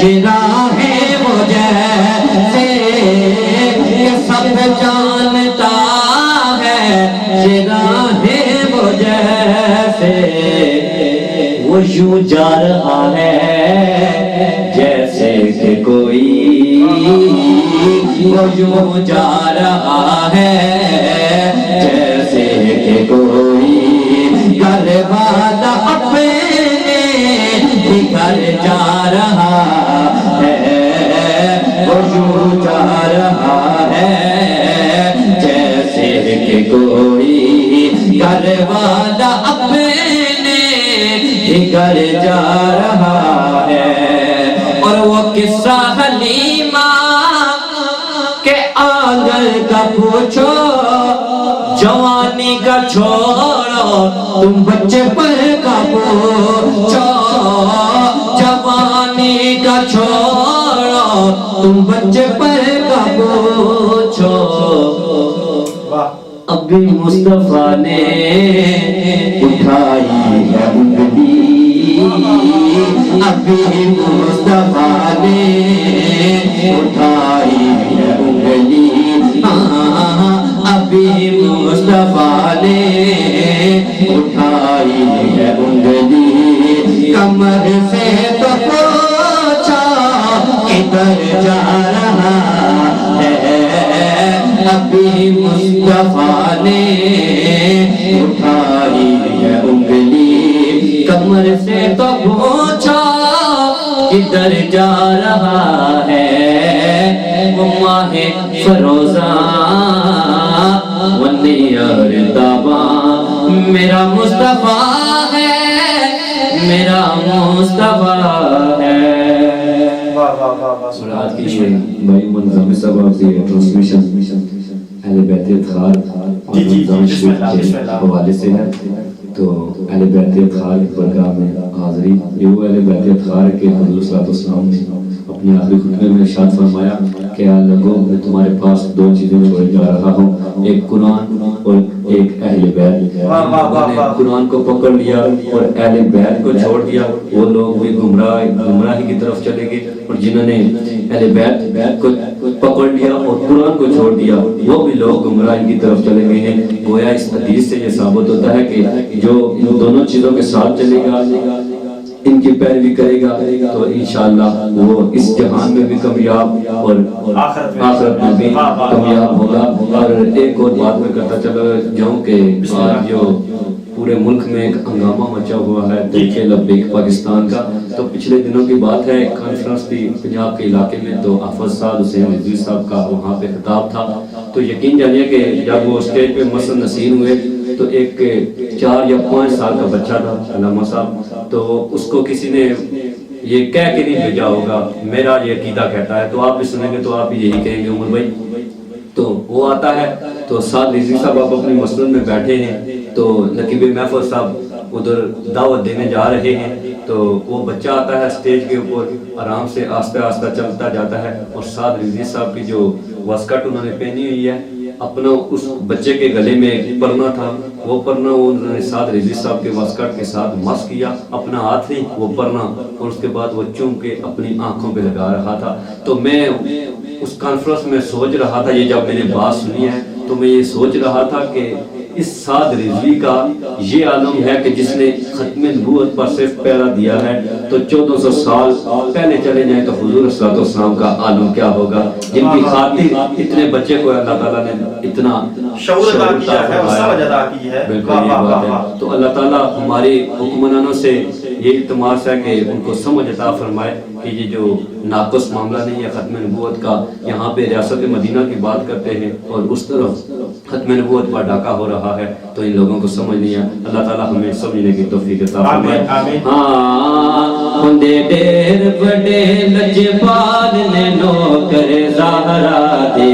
یہ راہیں وہ جیسے، کہ سب جانتا ہے یہ راہیں وہ جیسے، وہ یوں جا رہا ہے جیسے کہ کوئی، وہ یوں جا رہا ہے جیسے کہ کوئی گھر والا اپنے گھر جا رہا ہے، وہ یوں جا رہا ہے جیسے کہ کوئی گھر والا اپنے گھر جا رہا ہے، اور وہ قصہ حلیمہ کہ آنگن کا پوچھو، جوانی کا چھوڑو تم بچے پر کا پوچھو، جوانی کا چھوڑو تم بچے پر کا پوچھو، ابھی مصطفیٰ نے اٹھائی ہے انگلی، ابھی مصطفیٰ نے اٹھائی ہے انگلی، ابھی مصطفیٰ نے اٹھائی ہے انگلی، کمر سے تو پوچھا کدھر جا رہا ہے، ابھی مصطفیٰ نے اٹھائی ہے انگلی، کمر سے تو پوچھا کدھر جا رہا ہے، وہ ماہ فروزاں ونیر تاباں میرا مصطفیٰ ہے، میرا مصطفیٰ ہے۔ اور آج کی یہ بھائی منظم سبب سے ٹرانسمیشن اہل بیت اطہار اور رمضان شریف کے حوالے سے ہے، تو اہل بیت اطہار پروگرام میں حاضری، یہ وہ اہل بیت اطہار کے حضور صلی اللہ علیہ وسلم نے اپنے آخری خطبے میں ارشاد فرمایا کہ اے لوگوں میں تمہارے پاس دو چیزیں چھوڑے جا رہا ہوں، ایک قرآن اور ایک اہل بیت۔ انہوں نے قرآن کو پکڑ لیا اور اہل بیت کو چھوڑ دیا، وہ لوگ بھی گمراہی کی طرف چلے گئے، اور جنہوں نے اہل بیت کو پکڑ لیا اور قرآن کو چھوڑ دیا وہ بھی لوگ گمراہی کی طرف چلے گئے ہیں۔ گویا اس حدیث سے یہ ثابت ہوتا ہے کہ جو ان دونوں چیزوں کے ساتھ چلے گا، ان کی پیروی کرے گا، تو انشاءاللہ وہ اس جہان میں بھی کامیاب اور آخرت میں بھی کامیاب ہوگا۔ اور ایک اور بات میں کرتا چلا جاؤں کہ آج جو پورے ملک میں ایک ہنگامہ مچا ہوا ہے دیکھے لبیک پاکستان کا، تو پچھلے دنوں کی بات ہے، ایک کانفرنس تھی پنجاب کے علاقے میں، تو حافظ صاحب حسین رضوی صاحب کا وہاں پہ خطاب تھا، تو یقین جانیے کہ جب وہ اسٹیج پہ مثلا نشین ہوئے تو ایک 4 یا 5 سال کا بچہ تھا علامہ صاحب، تو اس کو کسی نے یہ کہہ کے نہیں بھیجا ہوگا، میرا یہ عقیدہ کہتا ہے، تو آپ بھی سنیں گے تو آپ یہی کہیں گے عمر بھائی، تو وہ آتا ہے تو ساتھ رضوی صاحب آپ اپنی مسجد میں بیٹھے ہیں، تو نقیب محفوظ صاحب ادھر دعوت دینے جا رہے ہیں تو وہ بچہ آتا ہے اسٹیج کے اوپر آرام سے آہستہ آہستہ چلتا جاتا ہے اور سعد رضوی صاحب کی جو واسکٹ انہوں نے پہنی ہوئی ہے اپنا اس بچے کے گلے میں ایک پرنا تھا وہ پرنا انہوں نے سعد رضوی صاحب کے واسکٹ کے ساتھ مس کیا اپنا ہاتھ نہیں وہ پرنا اور اس کے بعد وہ چوم کے اپنی آنکھوں پہ لگا رہا تھا. تو میں اس کانفرنس میں سوچ رہا تھا یہ جب میں نے بات سنی ہے تو میں یہ سوچ رہا تھا کہ اس سعد رضوی کا یہ عالم ہے کہ جس نے ختم نبوت پر صرف پہلا دیا ہے تو 1400 سال پہلے چلے جائیں تو حضور صلی اللہ علیہ وسلم کا عالم کیا ہوگا جن کی خاطر اتنے بچے کو اللہ تعالیٰ نے اتنا شعور عطا کیا ہے اور سمجھ عطا کی ہے. بالکل یہ بات ہے. تو اللہ تعالیٰ ہمارے حکمرانوں سے یہ التماس ہے کہ ان کو سمجھ عطا فرمائے کہ یہ جو ناقص معاملہ نہیں ہے ختم نبوت کا یہاں پہ ریاست مدینہ کی بات کرتے ہیں اور اس طرف ختم نبوت پر ڈاکہ ہو رہا ہے تو ان لوگوں کو سمجھ نہیں ہے. اللہ تعالیٰ ہمیں سمجھنے کی توفیق عطا فرمائے. ہاں بندے ڈیر بڑے لجپال نے نوکر زہرا دے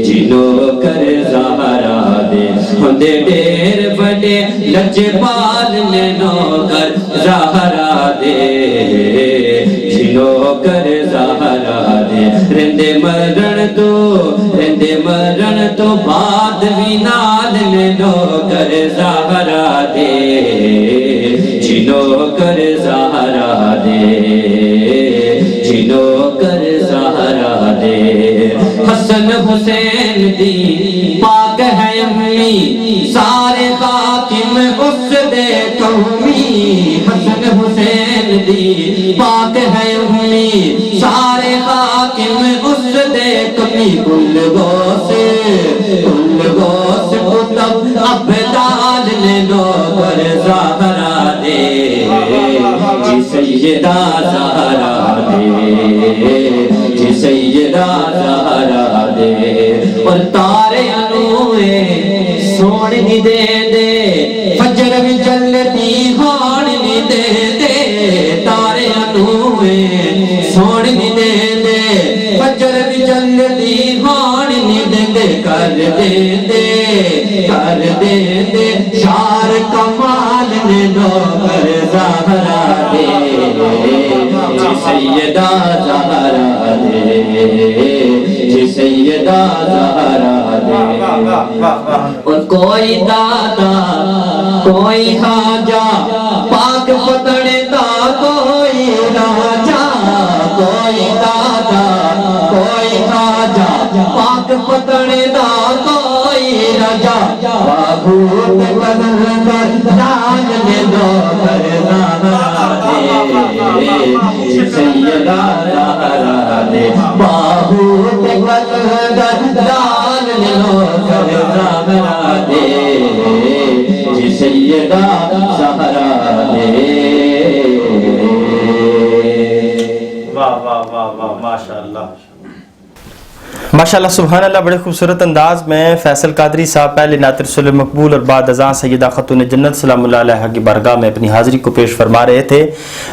جنو کر زہرا دے بندے ڈیر بڑے لجپال نے نوکر زہرا دے جنو کر زہرا دے رندے مرن تو بعد بھی نال نے نوکر زہرا دے جنو کر زہرا دے جنو کر زہرا دے. حسن حسین دی پاک ہے امی سارے حاکم اس دے قومی حسن حسین دی پاک ہے امی سارے حاکم اس دے قومی کل گوس کتب ابدال نے نوکر زہرا دے جی سیدہ زہرا دے جی سیدہ زہرا دے. اور تارے انوے سون نہیں دے دے فجر بھی جلتی ہون نہیں دے دے تارے انوے سون نہیں دے دے فجر بھی جلتی ہون نہیں دے دے کر دے دے شار کمال نے نوکر زہرا دے جی سیدہ زہرا دے جی سیدہ زہرا دے. اور کوئی دادا کوئی خواجہ پاک پتڑے دا کوئی راجا کوئی دادا کوئی خواجہ پاک پتڑے دا کوئی راجا باہوت قدردان نے نوکر زہرا دے سیدہ زہرا دے باہوت قدردان نے نوکر زہرا دے سیدہ زہرا دے. واہ واہ واہ واہ ماشاءاللہ ماشاءاللہ سبحان اللہ. بڑے خوبصورت انداز میں فیصل قادری صاحب پہلے نعت رسول مقبول اور بعد ازاں سیدہ خاتون جنت سلام اللہ علیہا کی بارگاہ میں اپنی حاضری کو پیش فرما رہے تھے.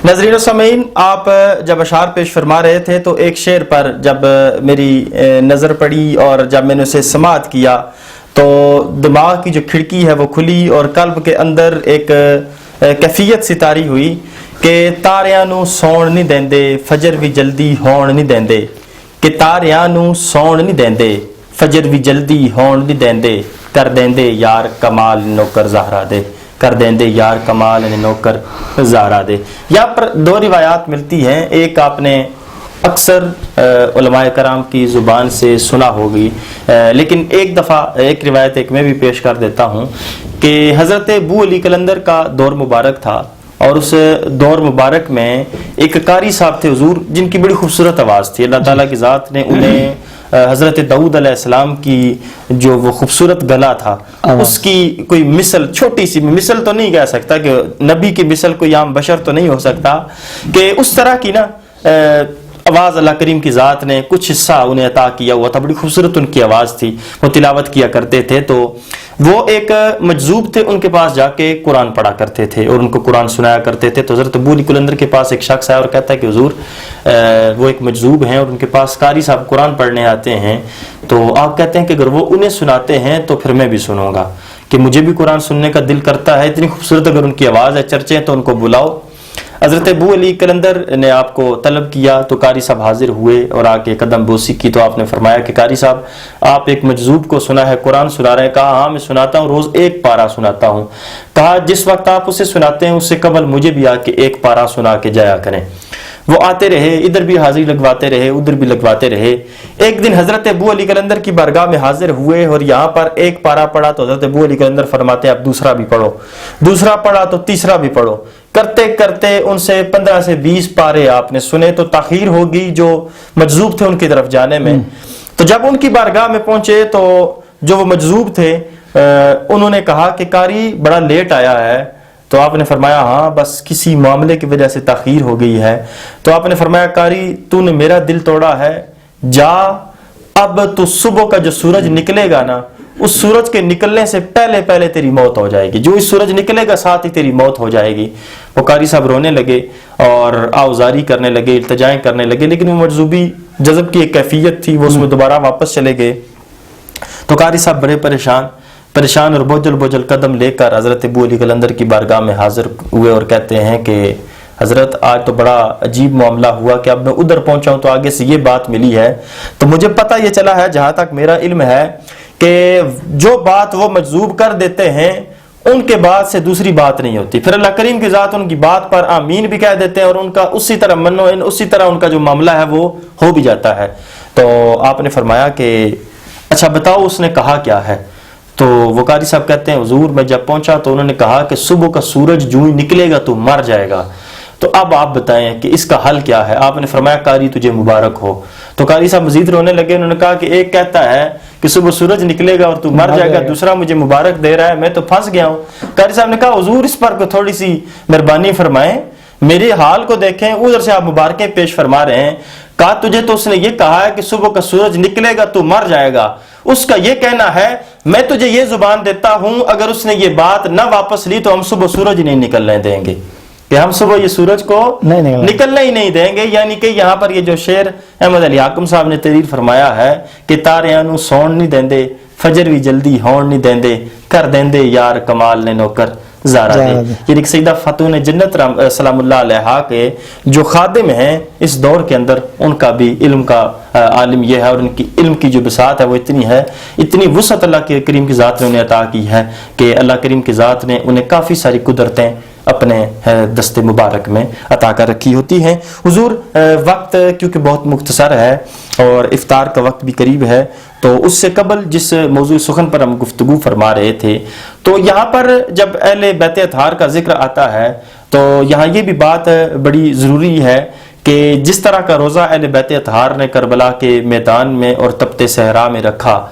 ناظرین و سامعین آپ جب اشعار پیش فرما رہے تھے تو ایک شعر پر جب میری نظر پڑی اور جب میں نے اسے سماعت کیا تو دماغ کی جو کھڑکی ہے وہ کھلی اور قلب کے اندر ایک کیفیت سی طاری ہوئی کہ تاریاں نو سون نہیں دیندے فجر بھی جلدی ہون نہیں دیندے کہ تاریاں نو سون نہیں دیندے فجر بھی جلدی ہون نہیں دیندے کر دیندے یار کمال نوکر زہرا دے کر دیندے یار کمال نوکر زہرا دے. یہاں پر دو روایات ملتی ہیں. ایک آپ نے اکثر علماء کرام کی زبان سے سنا ہوگی لیکن ایک دفعہ ایک روایت ایک میں بھی پیش کر دیتا ہوں کہ حضرت ابو علی قلندر کا دور مبارک تھا اور اس دور مبارک میں ایک قاری صاحب تھے حضور جن کی بڑی خوبصورت آواز تھی. اللہ تعالیٰ کی ذات نے انہیں حضرت داؤد علیہ السلام کی جو وہ خوبصورت گلا تھا اس کی کوئی مثل چھوٹی سی مثل تو نہیں کہہ سکتا کہ نبی کی مثل کوئی عام بشر تو نہیں ہو سکتا کہ اس طرح کی نا آواز اللہ کریم کی ذات نے کچھ حصہ انہیں عطا کیا ہوا تھا. بڑی خوبصورت ان کی آواز تھی. وہ تلاوت کیا کرتے تھے تو وہ ایک مجذوب تھے ان کے پاس جا کے قرآن پڑھا کرتے تھے اور ان کو قرآن سنایا کرتے تھے. تو حضرت ابو علی قلندر کے پاس ایک شخص آیا اور کہتا ہے کہ حضور وہ ایک مجذوب ہیں اور ان کے پاس قاری صاحب قرآن پڑھنے آتے ہیں تو آپ کہتے ہیں کہ اگر وہ انہیں سناتے ہیں تو پھر میں بھی سنوں گا کہ مجھے بھی قرآن سننے کا دل کرتا ہے. اتنی خوبصورت اگر ان کی آواز ہے, چرچے ہیں, تو ان کو بلاؤ. حضرت ابو علی قلندر نے آپ کو طلب کیا تو قاری صاحب حاضر ہوئے اور آ کے قدم بوسی کی. تو آپ نے فرمایا کہ قاری صاحب آپ ایک مجذوب کو سنا ہے قرآن سنا رہے ہیں. کہا ہاں میں سناتا ہوں, روز ایک پارہ سناتا ہوں. کہا جس وقت آپ اسے سناتے ہیں اس سے قبل مجھے بھی آ کے ایک پارہ سنا کے جایا کریں. وہ آتے رہے, ادھر بھی حاضری لگواتے رہے, ادھر بھی لگواتے رہے. ایک دن حضرت ابو علی قلندر کی بارگاہ میں حاضر ہوئے اور یہاں پر ایک پارہ پڑھا تو حضرت ابو علی قلندر فرماتے ہیں اب دوسرا بھی پڑھو. دوسرا پڑھا تو تیسرا بھی پڑھو. کرتے کرتے ان سے 15 سے 20 پارے آپ نے سنے تو تاخیر ہوگی جو مجذوب تھے ان کی طرف جانے میں. تو جب ان کی بارگاہ میں پہنچے تو جو وہ مجذوب تھے انہوں نے کہا کہ قاری بڑا لیٹ آیا ہے. تو آپ نے فرمایا ہاں بس کسی معاملے کی وجہ سے تاخیر ہو گئی ہے. تو آپ نے فرمایا قاری تو نے میرا دل توڑا ہے, جا اب تو صبح کا جو سورج نکلے گا نا اس سورج کے نکلنے سے پہلے پہلے تیری موت ہو جائے گی. جو اس سورج نکلے گا ساتھ ہی تیری موت ہو جائے گی. وہ قاری صاحب رونے لگے اور آوزاری کرنے لگے, التجائیں کرنے لگے, لیکن وہ مجذوبی جذب کی ایک کیفیت تھی, وہ اس میں دوبارہ واپس چلے گئے. تو قاری صاحب بڑے پریشان اور بوجھل قدم لے کر حضرت ابو علی قلندر کی بارگاہ میں حاضر ہوئے اور کہتے ہیں کہ حضرت آج تو بڑا عجیب معاملہ ہوا کہ اب میں ادھر پہنچا ہوں تو آگے سے یہ بات ملی ہے. تو مجھے پتہ یہ چلا ہے جہاں تک میرا علم ہے کہ جو بات وہ مجذوب کر دیتے ہیں ان کے بعد سے دوسری بات نہیں ہوتی. پھر اللہ کریم کی ذات ان کی بات پر آمین بھی کہہ دیتے ہیں اور ان کا اسی طرح منو اسی طرح ان کا جو معاملہ ہے وہ ہو بھی جاتا ہے. تو آپ نے فرمایا کہ اچھا بتاؤ اس نے کہا کیا ہے. تو وہ قاری صاحب کہتے ہیں حضور میں جب پہنچا تو انہوں نے کہا کہ صبح کا سورج جو ہی نکلے گا تو مر جائے گا. تو اب آپ بتائیں کہ اس کا حل کیا ہے. آپ نے فرمایا قاری تجھے مبارک ہو. تو قاری صاحب مزید رونے لگے. انہوں نے کہا کہ ایک کہتا ہے کہ صبح سورج نکلے گا اور تو مر جائے گا, دوسرا مجھے مبارک دے رہا ہے, میں تو پھنس گیا ہوں. قاری صاحب نے کہا حضور اس پر کو تھوڑی سی مہربانی فرمائیں, میرے حال کو دیکھیں, ادھر سے آپ مبارکیں پیش فرما رہے ہیں. کہا تجھے تو اس نے یہ کہا ہے کہ صبح کا سورج نکلے گا تو مر جائے گا, اس کا یہ کہنا ہے میں تجھے یہ زبان دیتا ہوں اگر اس نے یہ بات نہ واپس لی تو ہم صبح سورج نہیں نکلنے دیں گے, کہ ہم صبح یہ سورج کو نکلنے ہی نہیں دیں گے. یعنی کہ یہاں پر یہ جو شعر احمد علی حاکم صاحب نے تحریر فرمایا ہے کہ تاریاں نو سون نہیں دیندے, فجر بھی جلدی ہون نہیں دیندے, کر دیندے یار کمال نے نوکر زارا دے. یہ ایک سیدہ خاتون جنت سلام اللہ علیہا کے جو خادم ہیں اس دور کے اندر, ان کا بھی علم کا عالم یہ ہے اور ان کی علم کی جو بساط ہے وہ اتنی ہے, اتنی وسعت اللہ کے کریم کی ذات نے انہیں عطا کی ہے کہ اللہ کریم کی ذات نے انہیں کافی ساری قدرتیں اپنے دست مبارک میں عطا کر رکھی ہوتی ہیں. حضور وقت کیونکہ بہت مختصر ہے اور افطار کا وقت بھی قریب ہے, تو اس سے قبل جس موضوع سخن پر ہم گفتگو فرما رہے تھے تو یہاں پر جب اہل بیت اطہار کا ذکر آتا ہے تو یہاں یہ بھی بات بڑی ضروری ہے کہ جس طرح کا روزہ اہل بیت اطہار نے کربلا کے میدان میں اور تپتے صحرا میں رکھا,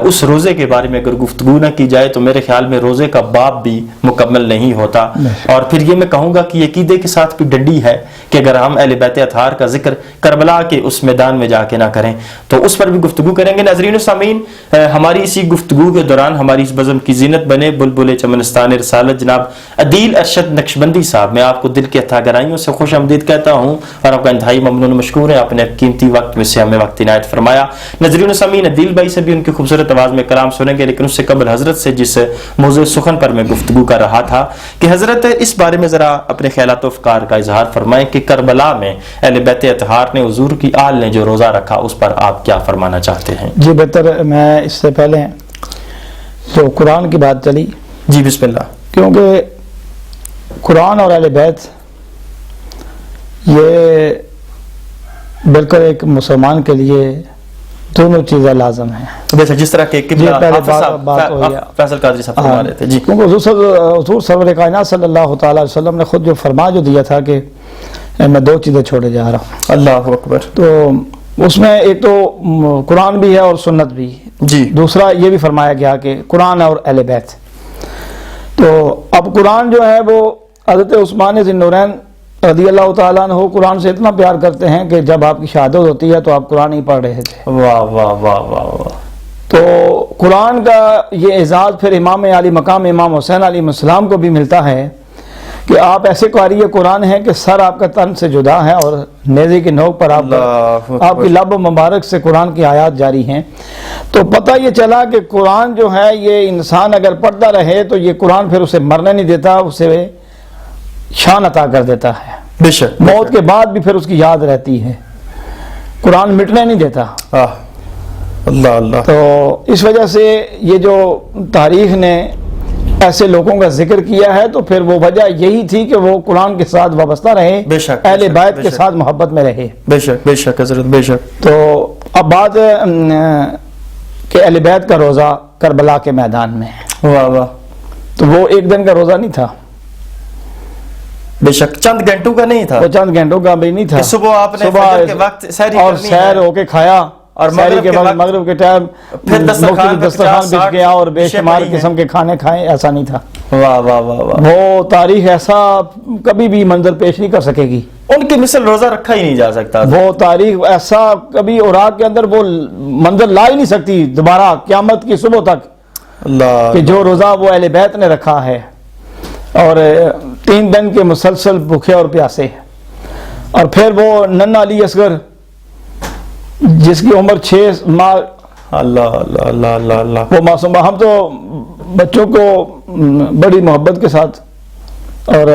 اس روزے کے بارے میں اگر گفتگو نہ کی جائے تو میرے خیال میں روزے کا باب بھی مکمل نہیں ہوتا. اور پھر یہ میں کہوں گا کہ یہ عقیدے کے ساتھ بھی ڈنڈی ہے کہ اگر ہم اہل بیت اطہار کا ذکر کربلا کے اس میدان میں جا کے نہ کریں تو اس پر بھی گفتگو کریں گے. ناظرین و سامعین, ہماری اسی گفتگو کے دوران ہماری اس بزم کی زینت بنے بلبل چمنستان رسالت جناب عدیل ارشد نقشبندی صاحب, میں آپ کو دل کی عطا گرائیوں سے خوش آمدید کہتا ہوں اور آپ کا انتہائی ممنون مشکور ہے, آپ نے قیمتی وقت میں سے ہمیں وقت عنایت فرمایا. ناظرین و سامعین, عدیل بھائی سے بھی ان کی خوبصورت آواز میں کلام سنیں گے, لیکن اس سے قبل حضرت سے جس موضوع سخن پر میں گفتگو کر رہا تھا کہ حضرت اس بارے میں ذرا اپنے خیالات و افکار کا اظہار فرمائیں کہ کربلا میں اہل بیت اطہار نے حضور کی آل نے جو روزہ رکھا اس پر آپ کیا فرمانا چاہتے ہیں. جی بہتر, میں اس سے پہلے جو قرآن کی بات چلی, جی بسم اللہ, کیونکہ قرآن اور اہل بیت یہ بالکل ایک مسلمان کے لیے دونوں چیزیں لازم ہیں. جس طرح کہ فیصل قادری صاحب فرما رہے تھے, جی کیونکہ حضور سرور کائنات صلی اللہ تعالی علیہ وسلم نے خود جو فرما جو دیا تھا کہ میں 2 چیزیں چھوڑے جا رہا ہوں. اللہ اکبر. تو اس میں ایک تو قرآن بھی ہے اور سنت بھی, جی. دوسرا یہ بھی فرمایا گیا کہ قرآن اور اہل بیت. تو اب قرآن جو ہے وہ حضرت عثمان ذی النورین رضی اللہ تعالیٰ عنہ قرآن سے اتنا پیار کرتے ہیں کہ جب آپ کی شہادت ہوتی ہے تو آپ قرآن ہی پڑھ رہے تھے. واہ واہ واہ واہ واہ. تو قرآن کا یہ اعزاز پھر امام علی مقام امام حسین علیہ السلام کو بھی ملتا ہے کہ آپ ایسے قاری قرآن ہیں کہ سر آپ کا تن سے جدا ہے اور نیزے کی نوک پر آپ کی لب مبارک سے قرآن کی آیات جاری ہیں. تو پتہ یہ چلا کہ قرآن جو ہے یہ انسان اگر پڑھتا رہے تو یہ قرآن پھر اسے مرنے نہیں دیتا, اسے شان عطا کر دیتا ہے. بے شک موت کے بعد بھی پھر اس کی یاد رہتی ہے, قرآن مٹنے نہیں دیتا. اللہ اللہ. تو اس وجہ سے یہ جو تاریخ نے ایسے لوگوں کا ذکر کیا ہے تو پھر وہ وجہ یہی تھی کہ وہ قرآن کے ساتھ وابستہ رہے, بے شک, اہل بیت کے ساتھ محبت میں رہے. بے شک بے شک حضرت, بے شک. تو اب بات کہ اہل بیت کا روزہ کربلا کے میدان میں, واہ واہ, تو وہ ایک دن کا روزہ نہیں تھا, بے شک چند گھنٹوں کا نہیں تھا, وہ چند گھنٹوں کا بھی نہیں تھا. صبح آپ نے فجر کے وقت سحری اور کرنی سیر ہے, ہو کے کھایا, اور سحری کے وقت مغرب کے ٹائم پھر دسترخوان پہ دسترخوان بچ گیا اور بے ڈشیں شمار پڑی ہیں. قسم کے کھانے کھائے, ایسا نہیں تھا. واہ واہ واہ واہ. وہ تاریخ ایسا کبھی بھی منظر پیش نہیں کر سکے گی, ان کی مثل روزہ رکھا ہی نہیں جا سکتا. وہ تاریخ ایسا کبھی اوراق کے اندر وہ منظر لا ہی نہیں سکتی دوبارہ قیامت کی صبح تک, اللہ کہ جو روزہ وہ اہل بیت نے رکھا ہے, اور 3 دن کے مسلسل بھوکے اور پیاسے. اور پھر وہ ننھا علی اصغر جس کی عمر 6 ماہ, اللہ اللہ اللہ اللہ اللہ. وہ معصوم. ہم تو بچوں کو بڑی محبت کے ساتھ, اور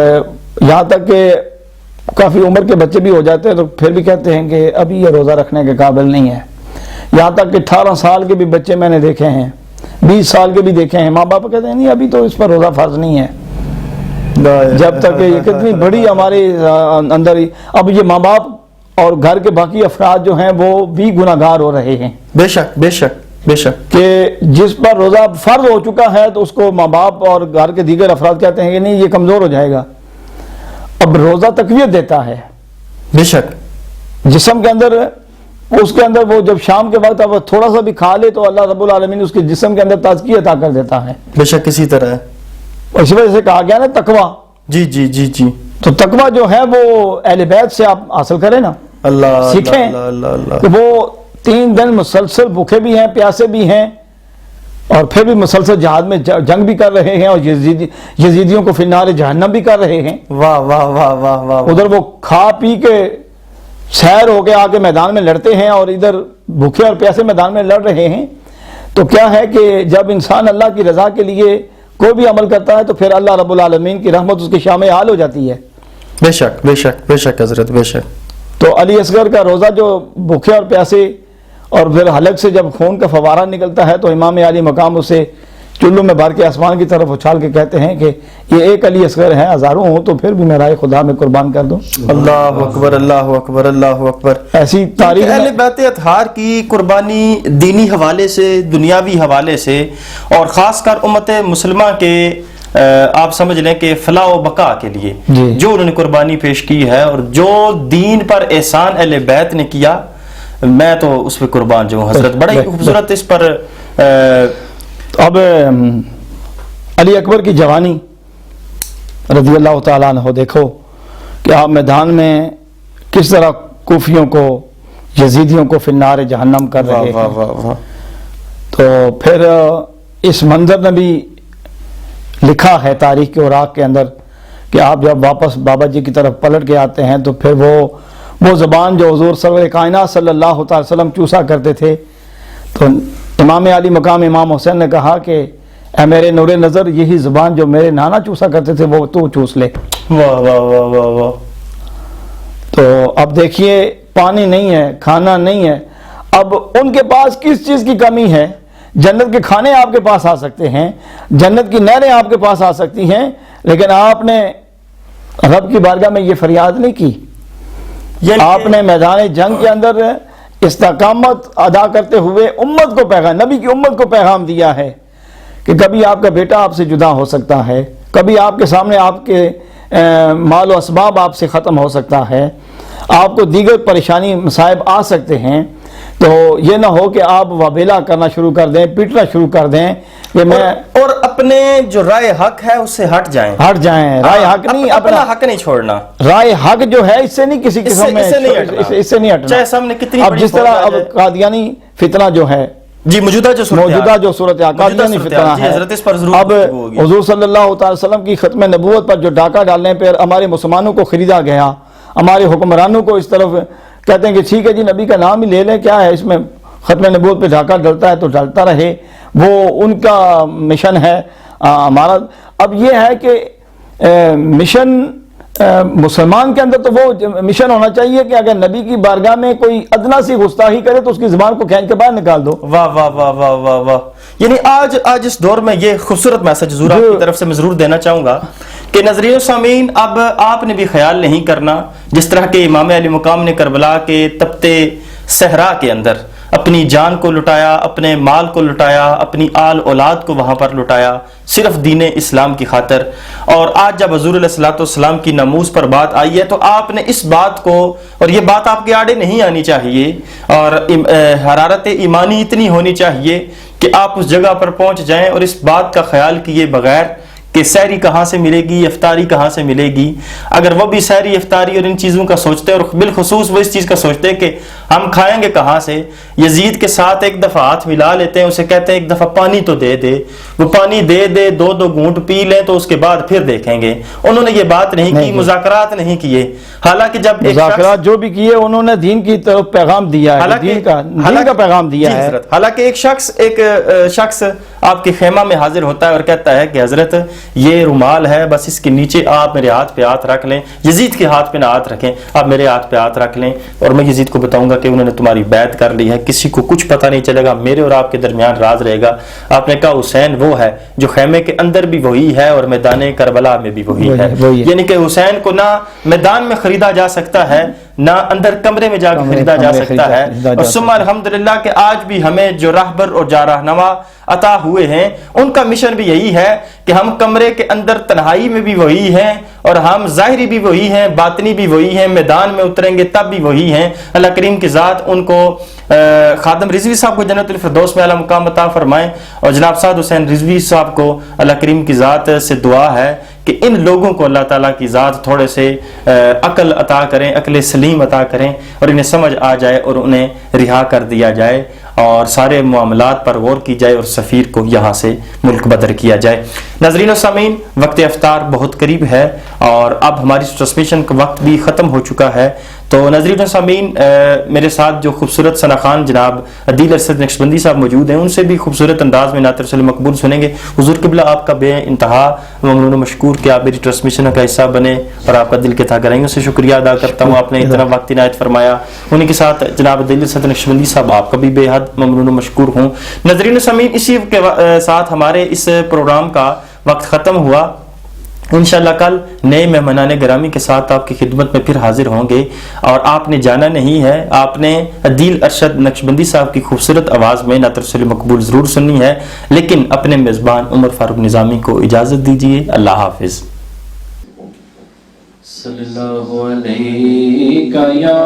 یہاں تک کہ کافی عمر کے بچے بھی ہو جاتے ہیں تو پھر بھی کہتے ہیں کہ ابھی یہ روزہ رکھنے کے قابل نہیں ہے. یہاں تک کہ 18 سال کے بھی بچے میں نے دیکھے ہیں, 20 سال کے بھی دیکھے ہیں, ماں باپ کہتے ہیں نہیں ابھی تو اس پر روزہ فرض نہیں ہے. جب تک یہ کتنی بڑی ہمارے اندر, اب یہ ماں باپ اور گھر کے باقی افراد جو ہیں وہ بھی گناہگار ہو رہے ہیں. بے شک بے شک بے شک. کہ جس پر روزہ فرض ہو چکا ہے تو اس کو ماں باپ اور گھر کے دیگر افراد کہتے ہیں کہ نہیں یہ کمزور ہو جائے گا. اب روزہ تقویت دیتا ہے بے شک جسم کے اندر, اس کے اندر وہ جب شام کے وقت اب تھوڑا سا بھی کھا لے تو اللہ رب العالمین اس کے جسم کے اندر تازگی عطا کر دیتا ہے. بے شک اسی طرح ہے. اسی وجہ سے کہا گیا نا تقویٰ. جی جی جی جی. تو تقویٰ جو ہے وہ اہل بیت سے آپ حاصل کریں نا, اللہ سیکھیں اللہ اللہ اللہ. کہ وہ 3 دن مسلسل بھوکے بھی ہیں, پیاسے بھی ہیں, اور پھر بھی مسلسل جہاد میں جنگ بھی کر رہے ہیں, اور یزیدیوں کو فی النار جہنم بھی کر رہے ہیں. واہ واہ واہ واہ واہ. ادھر وہ کھا پی کے سیر ہو کے آ کے میدان میں لڑتے ہیں, اور ادھر بھوکے اور پیاسے میدان میں لڑ رہے ہیں. تو کیا ہے کہ جب انسان اللہ کی رضا کے لیے کوئی بھی عمل کرتا ہے تو پھر اللہ رب العالمین کی رحمت اس کی شامل حال ہو جاتی ہے. بے شک بے شک بے شک حضرت, بے شک. تو علی اصغر کا روزہ جو بھوکے اور پیاسے, اور پھر حلق سے جب خون کا فوارہ نکلتا ہے تو امام علی مقام اسے چلوں میں بھر کے آسمان کی طرف اچھال کے کہتے ہیں کہ یہ ایک علی اصغر ہے, ہزاروں ہوں تو پھر بھی میں رائے خدا میں قربان کر دوں. اللہ اکبر اللہ اکبر اللہ اکبر. ایسی تاریخ اہل بیت اطہار کی قربانی دینی حوالے سے, دنیاوی حوالے سے, اور خاص کر امت مسلمہ کے آپ سمجھ لیں کہ فلاح و بقا کے لیے جو انہوں نے قربانی پیش کی ہے, اور جو دین پر احسان اہل بیت نے کیا, میں تو اس پہ قربان جو ہوں حضرت. بڑا ہی خوبصورت اس پر. اب علی اکبر کی جوانی رضی اللہ تعالیٰ عنہ دیکھو کہ آپ میدان میں کس طرح کوفیوں کو, یزیدیوں کو فی النار جہنم کر رہے ہیں. تو پھر اس منظر نے بھی لکھا ہے تاریخ کے اوراق کے اندر کہ آپ جب واپس بابا جی کی طرف پلٹ کے آتے ہیں تو پھر وہ زبان جو حضور سرور کائنات صلی اللہ تعالی وسلم چوسا کرتے تھے, تو امام علی مقام امام حسین نے کہا کہ اے میرے نور نظر, یہی زبان جو میرے نانا چوسا کرتے تھے وہ تو چوس لے. واہ واہ واہ واہ واہ. تو اب دیکھیے پانی نہیں ہے, کھانا نہیں ہے, اب ان کے پاس کس چیز کی کمی ہے؟ جنت کے کھانے آپ کے پاس آ سکتے ہیں, جنت کی نہریں آپ کے پاس آ سکتی ہیں, لیکن آپ نے رب کی بارگاہ میں یہ فریاد نہیں کی. آپ نے میدان جنگ کے اندر استقامت ادا کرتے ہوئے امت کو پیغام, نبی کی امت کو پیغام دیا ہے کہ کبھی آپ کا بیٹا آپ سے جدا ہو سکتا ہے, کبھی آپ کے سامنے آپ کے مال و اسباب آپ سے ختم ہو سکتا ہے, آپ کو دیگر پریشانی مصائب آ سکتے ہیں. تو یہ نہ ہو کہ آپ وابیلا کرنا شروع کر دیں, پیٹنا شروع کر دیں کہ میں, اور اپنے جو رائے حق ہے اس سے ہٹ جائیں. رائے حق نہیں, اپنا حق نہیں چھوڑنا. رائے حق جو ہے اس سے نہیں کسی قسم میں, اس سے نہیں ہٹنا. چاہے سامنے کتنی اب جس طرح اب قادیانی فتنہ جو ہے جی موجودہ جو صورت قادیانی فتنہ ہے، حضرت اس پر ضرور اب گفتگو ہوگی۔ حضور صلی اللہ تعالی وسلم کی ختم نبوت پر جو ڈاکہ ڈالنے پر ہمارے مسلمانوں کو خریدا گیا، ہمارے حکمرانوں کو اس طرف کہتے ہیں کہ ٹھیک ہے جی نبی کا نام ہی لے لیں، کیا ہے اس میں، ختم نبوت پہ ڈاکہ ڈلتا ہے تو ڈلتا رہے، وہ ان کا مشن ہے۔ ہمارا اب یہ ہے کہ مشن مسلمان کے اندر تو وہ مشن ہونا چاہیے کہ اگر نبی کی بارگاہ میں کوئی ادنا سی گستاخی کرے تو اس کی زبان کو کھینچ کے باہر نکال دو۔ واہ واہ واہ واہ واہ واہ، یعنی آج اس دور میں یہ خوبصورت میسج حضور آپ کی طرف سے میں ضرور دینا چاہوں گا کہ ناظرین و سامعین، اب آپ نے بھی خیال نہیں کرنا جس طرح کہ امام علی مقام نے کربلا کے تپتے صحرا کے اندر اپنی جان کو لٹایا، اپنے مال کو لٹایا، اپنی آل اولاد کو وہاں پر لٹایا صرف دین اسلام کی خاطر، اور آج جب حضور علیہ السلام کی ناموس پر بات آئی ہے تو آپ نے اس بات کو، اور یہ بات آپ کے آڑے نہیں آنی چاہیے، اور حرارت ایمانی اتنی ہونی چاہیے کہ آپ اس جگہ پر پہنچ جائیں اور اس بات کا خیال کیے بغیر کہ سحری کہاں سے ملے گی، افطاری کہاں سے ملے گی، اگر وہ بھی سحری افطاری اور ان چیزوں کا سوچتے اور بالخصوص وہ اس چیز کا سوچتے کہ ہم کھائیں گے کہاں سے، یزید کے ساتھ ایک دفعہ ہاتھ ملا لیتے ہیں، اسے کہتے ہیں ایک دفعہ پانی تو دے دے، وہ پانی دے دے، دو گھونٹ پی لیں تو اس کے بعد پھر دیکھیں گے۔ انہوں نے یہ بات نہیں کی، مذاکرات نہیں کیے، حالانکہ جب مذاکرات جو بھی کیے انہوں نے دین کی طرف پیغام دیا ہے، دین کا پیغام دیا ہے۔ حالانکہ ایک شخص آپ کے خیمہ میں حاضر ہوتا ہے اور کہتا ہے کہ حضرت یہ رومال ہے، بس اس کے نیچے آپ میرے ہاتھ پہ ہاتھ رکھ لیں، یزید کے ہاتھ پہ نہ ہاتھ رکھیں، آپ میرے ہاتھ پہ ہاتھ رکھ لیں اور میں یزید کو بتاؤں گا کہ انہوں نے تمہاری بیعت کر لی ہے، کسی کو کچھ پتہ نہیں چلے گا، میرے اور آپ کے درمیان راز رہے گا۔ آپ نے کہا حسین وہ ہے جو خیمے کے اندر بھی وہی ہے اور میدان کربلا میں بھی وہی ہے، یعنی کہ حسین کو نہ میدان میں خریدا جا سکتا ہے نہ اندر کمرے میں جا کے خریدا جا سکتا ہے۔ اور ثم الحمدللہ کہ آج بھی ہمیں جو راہبر اور جا رہنما عطا ہوئے ہیں ان کا مشن بھی یہی ہے کہ ہم کمرے کے اندر تنہائی میں بھی وہی ہیں اور ہم ظاہری بھی وہی ہیں، باطنی بھی وہی ہیں، میدان میں اتریں گے تب بھی وہی ہیں۔ اللہ کریم کی ذات ان کو خادم رضوی صاحب کو جنت الفردوس میں اعلیٰ مقام عطا فرمائیں، اور جناب سعد حسین رضوی صاحب کو اللہ کریم کی ذات سے دعا ہے کہ ان لوگوں کو اللہ تعالیٰ کی ذات تھوڑے سے عقل عطا کریں، عقل سلیم عطا کریں اور انہیں سمجھ آ جائے اور انہیں رہا کر دیا جائے اور سارے معاملات پر غور کی جائے اور سفیر کو یہاں سے ملک بدر کیا جائے۔ ناظرین و سامعین، وقت افطار بہت قریب ہے اور اب ہماری ٹرانسمیشن کا وقت بھی ختم ہو چکا ہے، تو ناظرین و سامعین میرے ساتھ جو خوبصورت ثنا خان جناب عدیل ارشد نقشبندی صاحب موجود ہیں، ان سے بھی خوبصورت انداز میں نعت رسول مقبول سنیں گے۔ حضور قبلہ آپ کا بے انتہا ممنون و مشکور کہ آپ میری ٹرانسمیشن کا حصہ بنے اور آپ کا دل کے تھا کریں گے، سے شکریہ ادا کرتا ہوں، آپ نے اتنا وقت عنایت فرمایا۔ انہی کے ساتھ جناب عدیل ارشد نقشبندی صاحب آپ کا بھی بے حد ممنون و مشکور ہوں۔ ناظرین و سامعین، اسی کے ساتھ ہمارے اس پروگرام کا وقت ختم ہوا۔ انشاءاللہ کل نئے مہمانان گرامی کے ساتھ آپ کی خدمت میں پھر حاضر ہوں گے، اور آپ نے جانا نہیں ہے، آپ نے عدیل ارشد نقشبندی صاحب کی خوبصورت آواز میں نعت رسول مقبول ضرور سننی ہے، لیکن اپنے میزبان عمر فاروق نظامی کو اجازت دیجیے۔ اللہ حافظ۔ صلی اللہ علیہ یا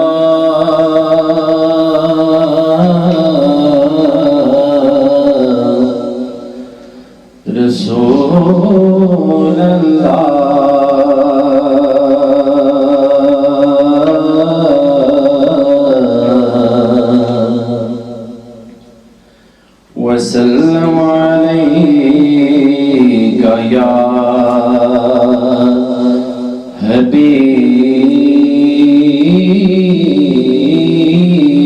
رسول اللہ وسلم علیک یا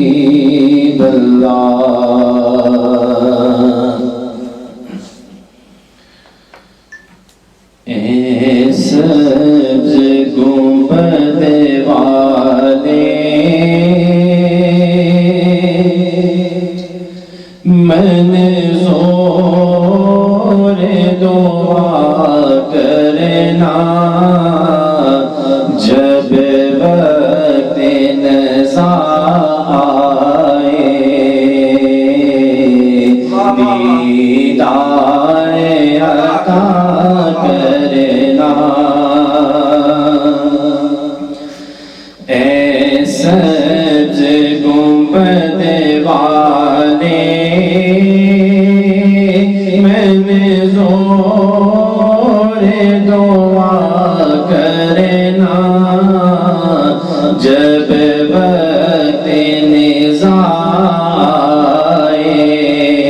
حبیب اللہ۔ اے سبز گنبد والے منظور دعا کرنا، جب وقت نزا آئے دیدار عطا کرنا۔ اے سبز گنبد والے منظور دعا کرنا، جب وقت نزا آئے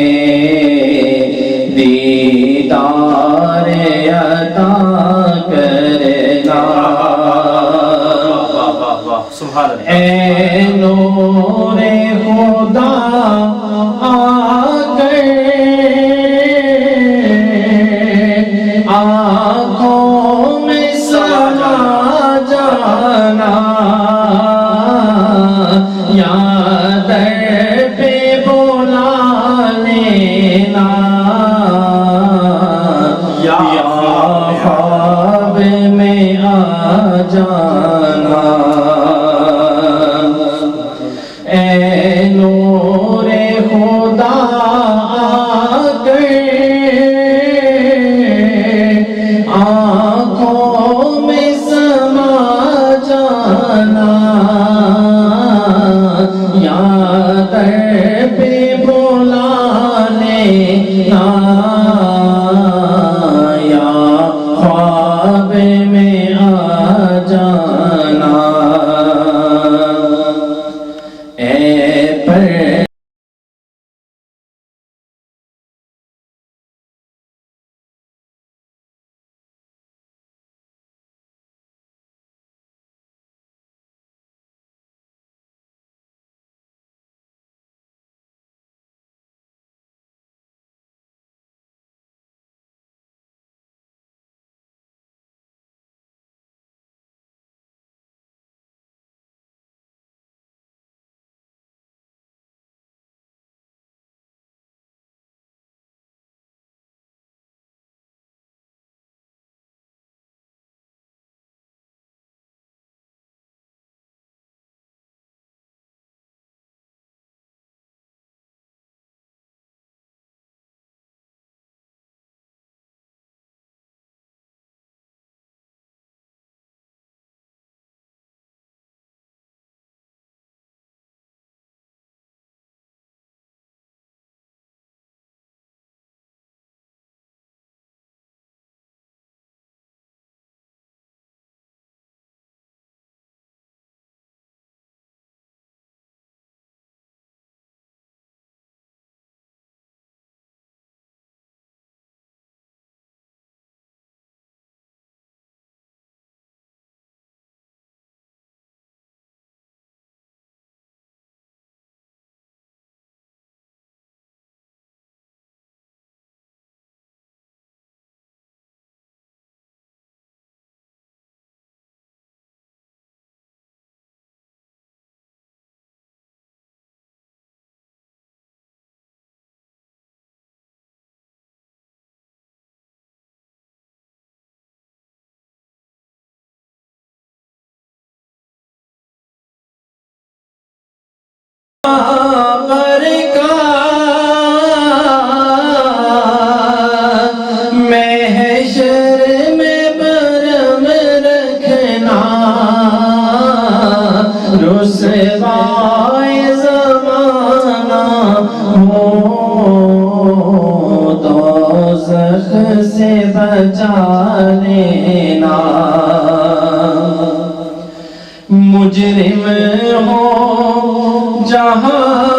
نور خدا آ کر آنکھوں میں سما جانا، یا در پہ بلانے یا خواب میں آ جانا، اے پر محشر میں برم رکھنا، رسوائے زمانہ ہو دوزخ سے بچا لینا، مجرم ہو جہاں